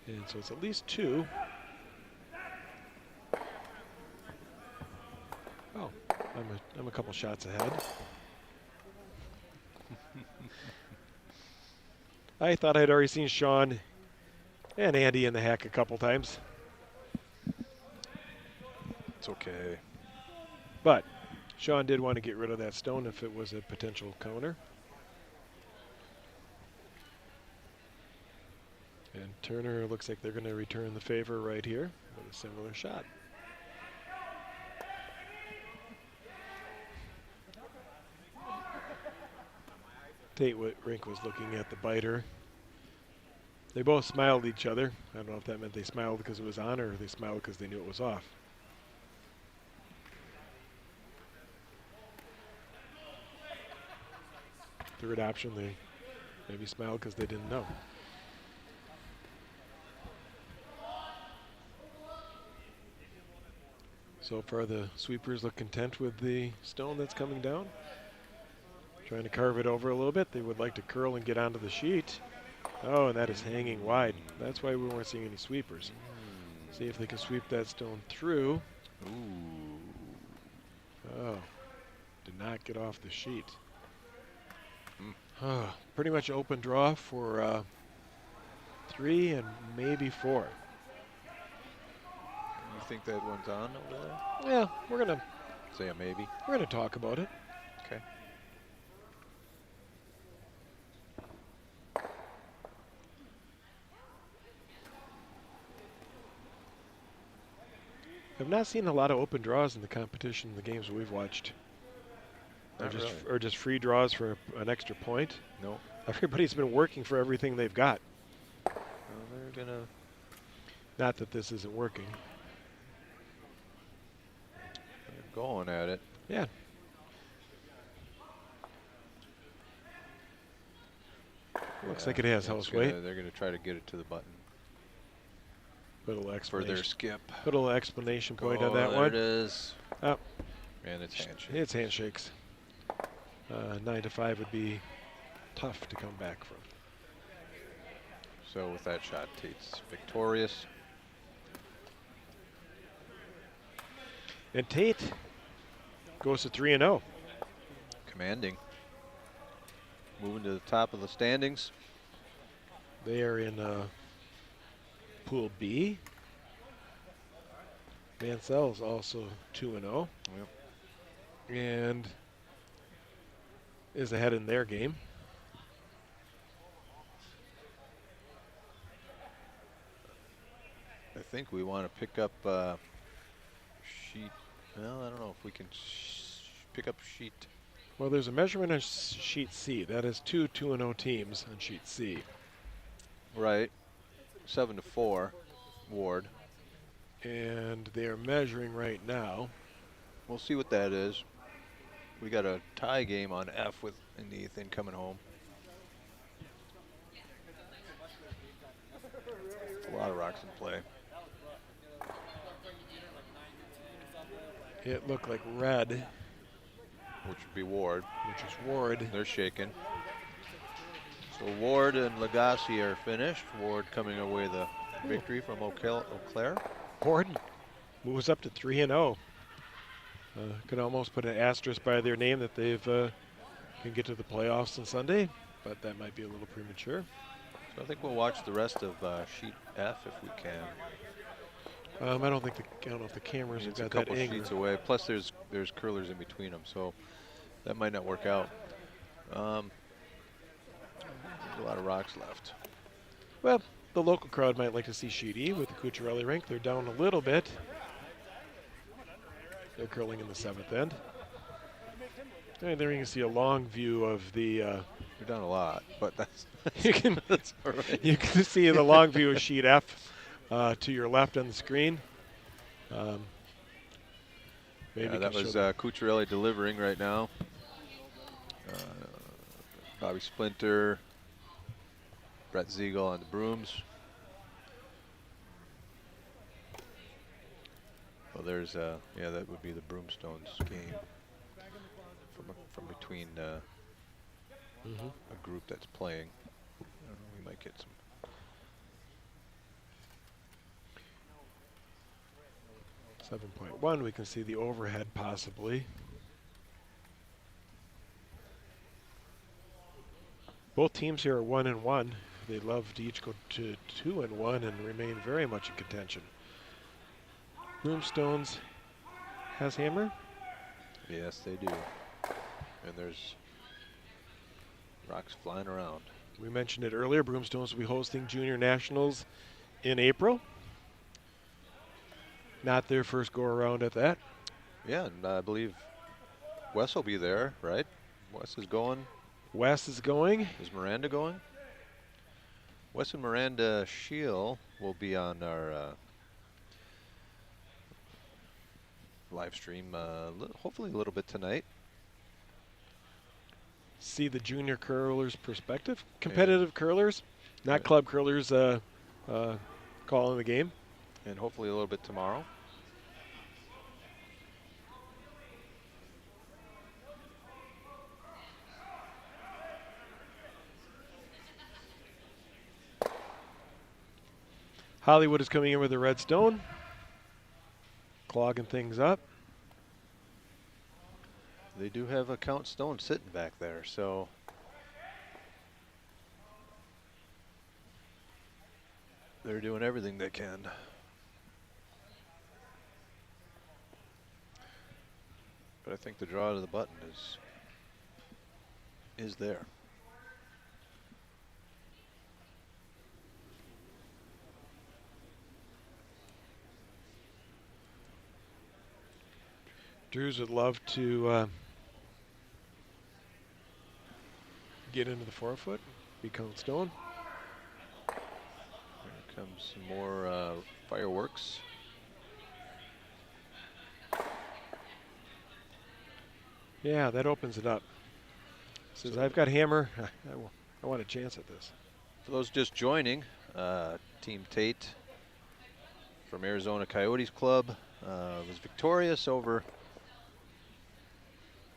And so it's at least 2. Oh, I'm a couple shots ahead. I thought I'd already seen Sean and Andy in the hack a couple times. It's okay. But Sean did want to get rid of that stone if it was a potential counter. And Turner looks like they're going to return the favor right here with a similar shot. Tait Rink was looking at the biter. They both smiled at each other. I don't know if that meant they smiled because it was on or they smiled because they knew it was off. Third option, they maybe smiled because they didn't know. So far the sweepers look content with the stone that's coming down. Trying to carve it over a little bit. They would like to curl and get onto the sheet. Oh, and that is hanging wide. That's why we weren't seeing any sweepers. See if they can sweep that stone through. Ooh. Oh, did not get off the sheet. Pretty much open draw for 3 and maybe 4. You think that one's on over there? Yeah, we're gonna Say a maybe. talk about it. Okay. I've not seen a lot of open draws in the competition in the games we've watched. Not really. Or just free draws for an extra point. No. Everybody's been working for everything they've got. Well, they're gonna. Not that this isn't working. They're going at it. Yeah. Looks like it has house weight. They're going to try to get it to the button. Little For their explanation. skip. Little explanation point on that there one. it is. Oh. And it's handshakes. It's handshakes. 9-5 would be tough to come back from. So with that shot, Tait's victorious. And Tait goes to 3-0. Commanding. Moving to the top of the standings. They are in Pool B. Mansell's also 2-0. Yep. And is ahead in their game. I think we want to pick up sheet. Well, I don't know if we can pick up sheet. Well, there's a measurement on sheet C. That is 2-0 teams on sheet C. Right. 7-4, Ward. And they are measuring right now. We'll see what that is. We got a tie game on F with Ethan coming home. A lot of rocks in play. It looked like red, Which would be Ward. which is Ward. They're shaking. So Ward and Lagasse are finished. Ward coming away the victory from Eau Claire. Ward moves up to 3-0. Could almost put an asterisk by their name that they've can get to the playoffs on Sunday, but that might be a little premature. So I think we'll watch the rest of sheet F if we can. I don't know if the cameras have It's a got that couple angle. sheets away. Plus there's curlers in between them, so that might not work out. There's a lot of rocks left. Well, the local crowd might like to see sheet E with the Cucciarelli rink. They're down a little bit. They're curling in the 7th end. And there you can see a long view of the. They're down a lot, but that's you can that's all right. you can see the long view of sheet F to your left on the screen. Maybe Yeah, that was Cucciarelli delivering right now. Bobby Splinter, Brett Ziegel on the brooms. Well, there's yeah, that would be the Broomstones game from between a group that's playing. We might get some. .1, we can see the overhead possibly. Both teams here are 1-1. They'd love to each go to 2-1 and remain very much in contention. Broomstones has hammer. Yes, they do. And there's rocks flying around. We mentioned it earlier. Broomstones will be hosting Junior Nationals in April. Not their first go around at that. Yeah, and I believe Wes will be there, right? Wes is going. Wes is going. Is Miranda going? Wes and Miranda Scheel will be on our live stream, hopefully a little bit tonight. See the junior curlers' perspective. Competitive curlers, not club curlers calling the game. And hopefully a little bit tomorrow. Hollywood is coming in with a red stone, clogging things up. They do have a Count Stone sitting back there, so they're doing everything they can. But I think the draw to the button is there. Drews would love to get into the 4-foot, be Count Stone. Here comes some more fireworks. Yeah, that opens it up. Says, I've got hammer. I want a chance at this. For those just joining, Team Tait from Arizona Coyotes Club was victorious over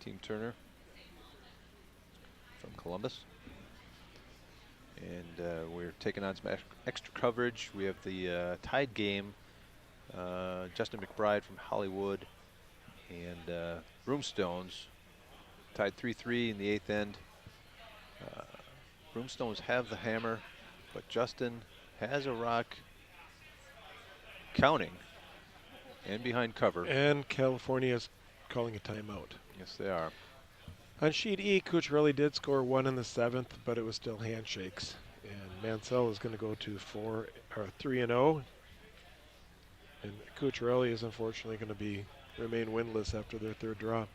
Team Turner from Columbus. And we're taking on some extra coverage. We have the tied game. Justin McBride from Hollywood and Broomstones tied 3-3 in the 8th end. Broomstones have the hammer, but Justin has a rock counting and behind cover. And California is calling a timeout. Yes, they are. On sheet E, Cucciarelli did score 1 in the 7th, but it was still handshakes. And Mansell is going to go to 3-0. And Cucciarelli is unfortunately going to remain winless after their 3rd draw.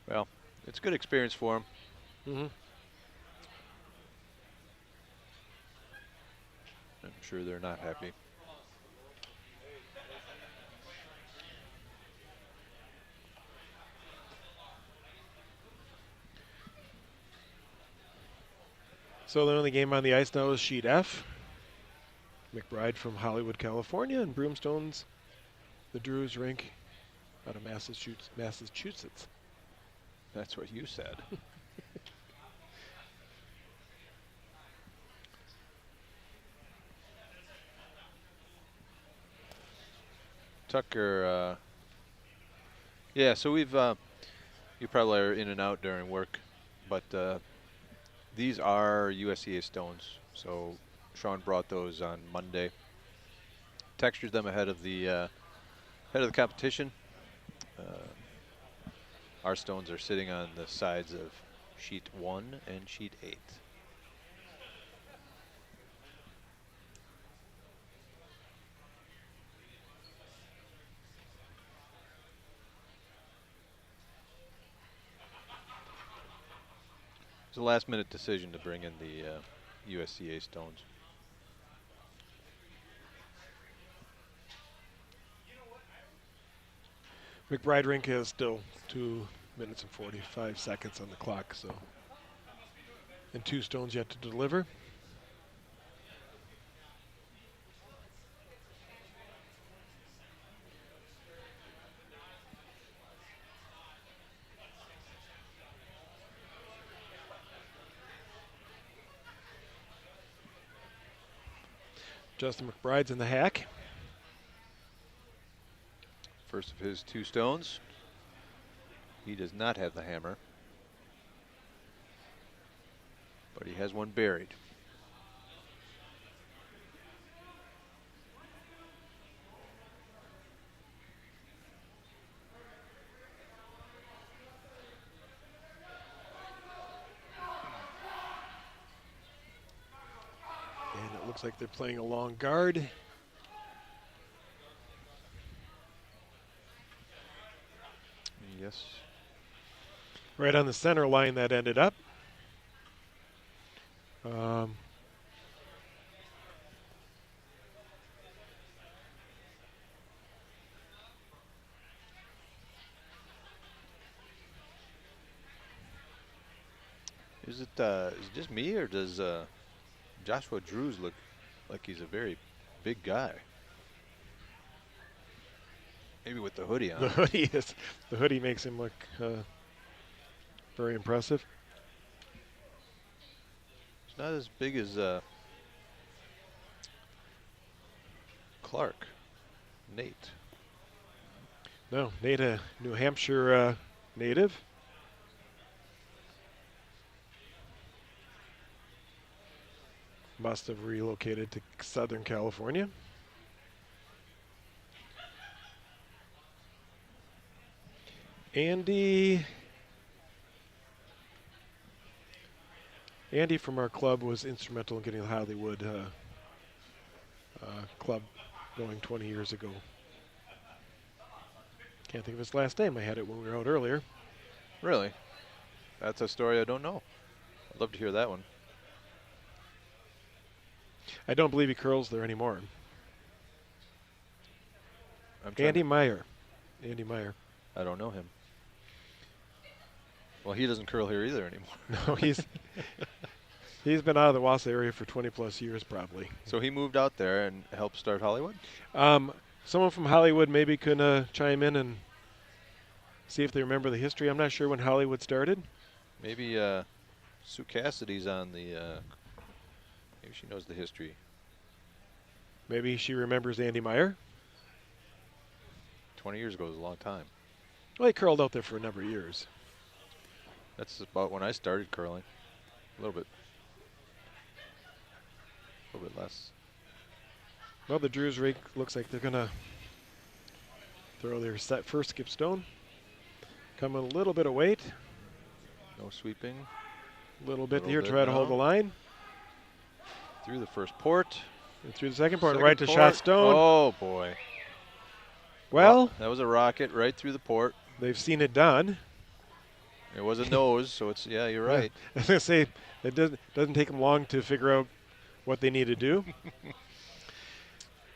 Well, it's a good experience for him. Mm-hmm. I'm sure they're not happy. So the only game on the ice now is sheet F. McBride from Hollywood, California, and Broomstones, the Drews rink out of Massachusetts. That's what you said. Tucker, yeah, so we've, you probably are in and out during work, but these are USCA stones. So Sean brought those on Monday. Textured them ahead of the competition. Our stones are sitting on the sides of sheet 1 and sheet 8. It was a last-minute decision to bring in the USCA stones. McBride rink has still 2 minutes and 45 seconds on the clock, so. And 2 stones yet to deliver. Justin McBride's in the hack. First of his 2 stones. He does not have the hammer, but he has one buried. And it looks like they're playing a long guard. Yes. Right on the center line that ended up. Is it just me, or does Joshua Drews look like he's a very big guy? Maybe with the hoodie on. The hoodie makes him look very impressive. It's not as big as Clark, Nate. No, Nate, a New Hampshire native. Must have relocated to Southern California. Andy from our club was instrumental in getting the Hollywood club going 20 years ago. Can't think of his last name. I had it when we were out earlier. Really? That's a story I don't know. I'd love to hear that one. I don't believe he curls there anymore. I'm Andy Meyer. Andy Meyer. I don't know him. Well, he doesn't curl here either anymore. No, he's been out of the Wausau area for 20 plus years probably. So he moved out there and helped start Hollywood? Someone from Hollywood maybe can chime in and see if they remember the history. I'm not sure when Hollywood started. Maybe Sue Cassidy's on the, maybe she knows the history. Maybe she remembers Andy Meyer. 20 years ago was a long time. Well, he curled out there for a number of years. That's about when I started curling. A little bit less. Well, the Drews rink looks like they're going to throw their first skip stone. Come in a little bit of weight. No sweeping. A little bit here to try to hold the line. Through the first port. And through the second port, right to shot stone. Oh, boy. Well, that was a rocket right through the port. They've seen it done. It was a nose, so it's, yeah, you're right. I was going to say, it doesn't take them long to figure out what they need to do.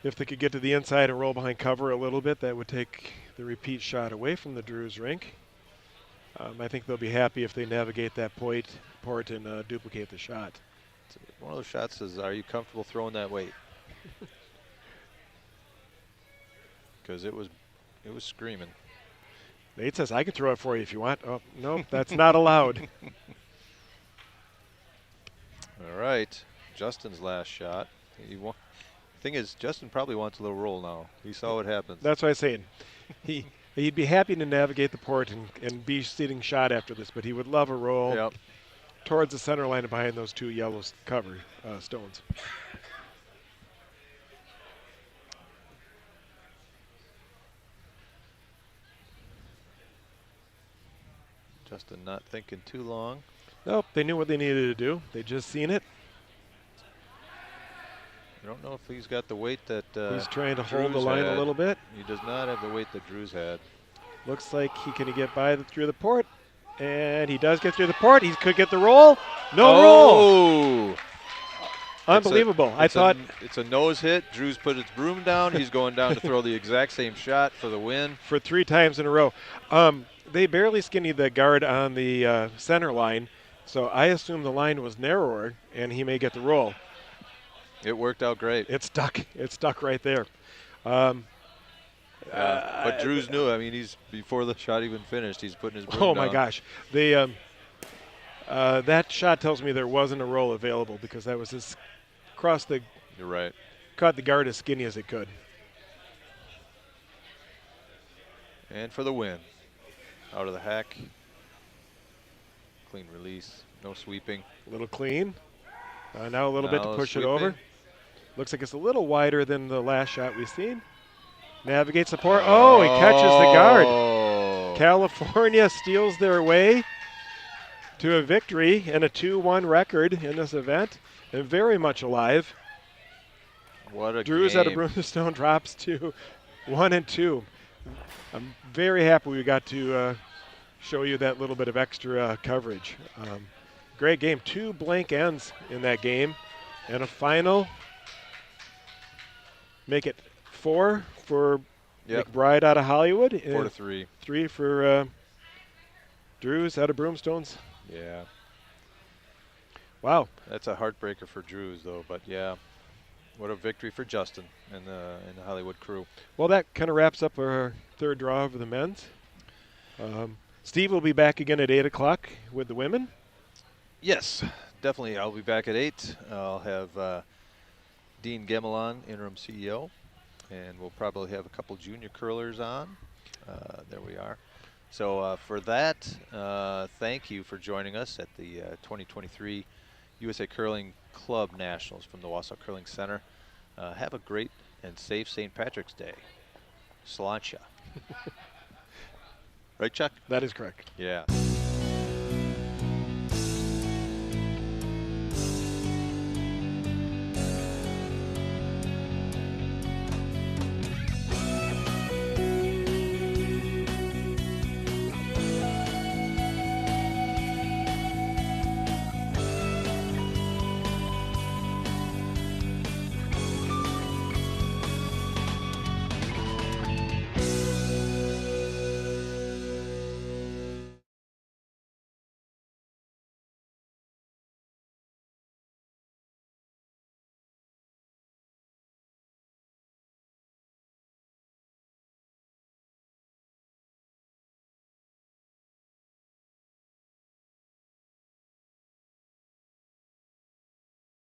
If they could get to the inside and roll behind cover a little bit, that would take the repeat shot away from the Drews rink. I think they'll be happy if they navigate that port and duplicate the shot. One of those shots is, are you comfortable throwing that weight? Because it was screaming. Nate says, I can throw it for you if you want. Oh, no, that's not allowed. All right, Justin's last shot. Thing is, Justin probably wants a little roll now. He saw what happens. That's what I'm saying. He'd be happy to navigate the port and be sitting shot after this, but he would love a roll towards the center line and behind those two yellow cover stones. Justin not thinking too long. Nope, they knew what they needed to do. They just seen it. I don't know if he's got the weight that he's trying to Drews hold the line had. a little bit. He does not have the weight that Drews had. Looks like he can get by through the port, and he does get through the port. He could get the roll. No roll. Unbelievable. I thought it's a nose hit. Drews put his broom down. He's going down to throw the exact same shot for the win. For 3 times in a row. They barely skinny the guard on the center line, so I assume the line was narrower, and he may get the roll. It worked out great. It stuck. It stuck right there. But Drews knew. I mean, before the shot even finished, he's putting his broom down. Oh my gosh! That shot tells me there wasn't a roll available because that was as across the. You're right. Caught the guard as skinny as it could. And for the win, out of the hack, clean release, no sweeping. A little clean. Now a little bit to push sweeping. It over. Looks like it's a little wider than the last shot we've seen. Navigates the port. Oh, he catches the guard. California steals their way to a victory and a 2-1 record in this event, and very much alive. What a Drews game. out of Broomstone drops to 1-2. I'm very happy we got to show you that little bit of extra coverage. Great game. 2 blank ends in that game, and a final. Make it 4 for McBride out of Hollywood. 4-3. 3 for Drews out of Broomstones. Yeah. Wow. That's a heartbreaker for Drews, though. But yeah, what a victory for Justin and the Hollywood crew. Well, that kind of wraps up our third draw of the men's. Steve will be back again at 8 o'clock with the women. Yes, definitely. I'll be back at 8. I'll have Dean Gemelon, interim CEO, and we'll probably have a couple junior curlers on. There we are. So for that, thank you for joining us at the 2023 USA Curling Club Nationals from the Wausau Curling Center. Have a great and safe St. Patrick's Day. Sláinte. Right, Chuck? That is correct. Yeah.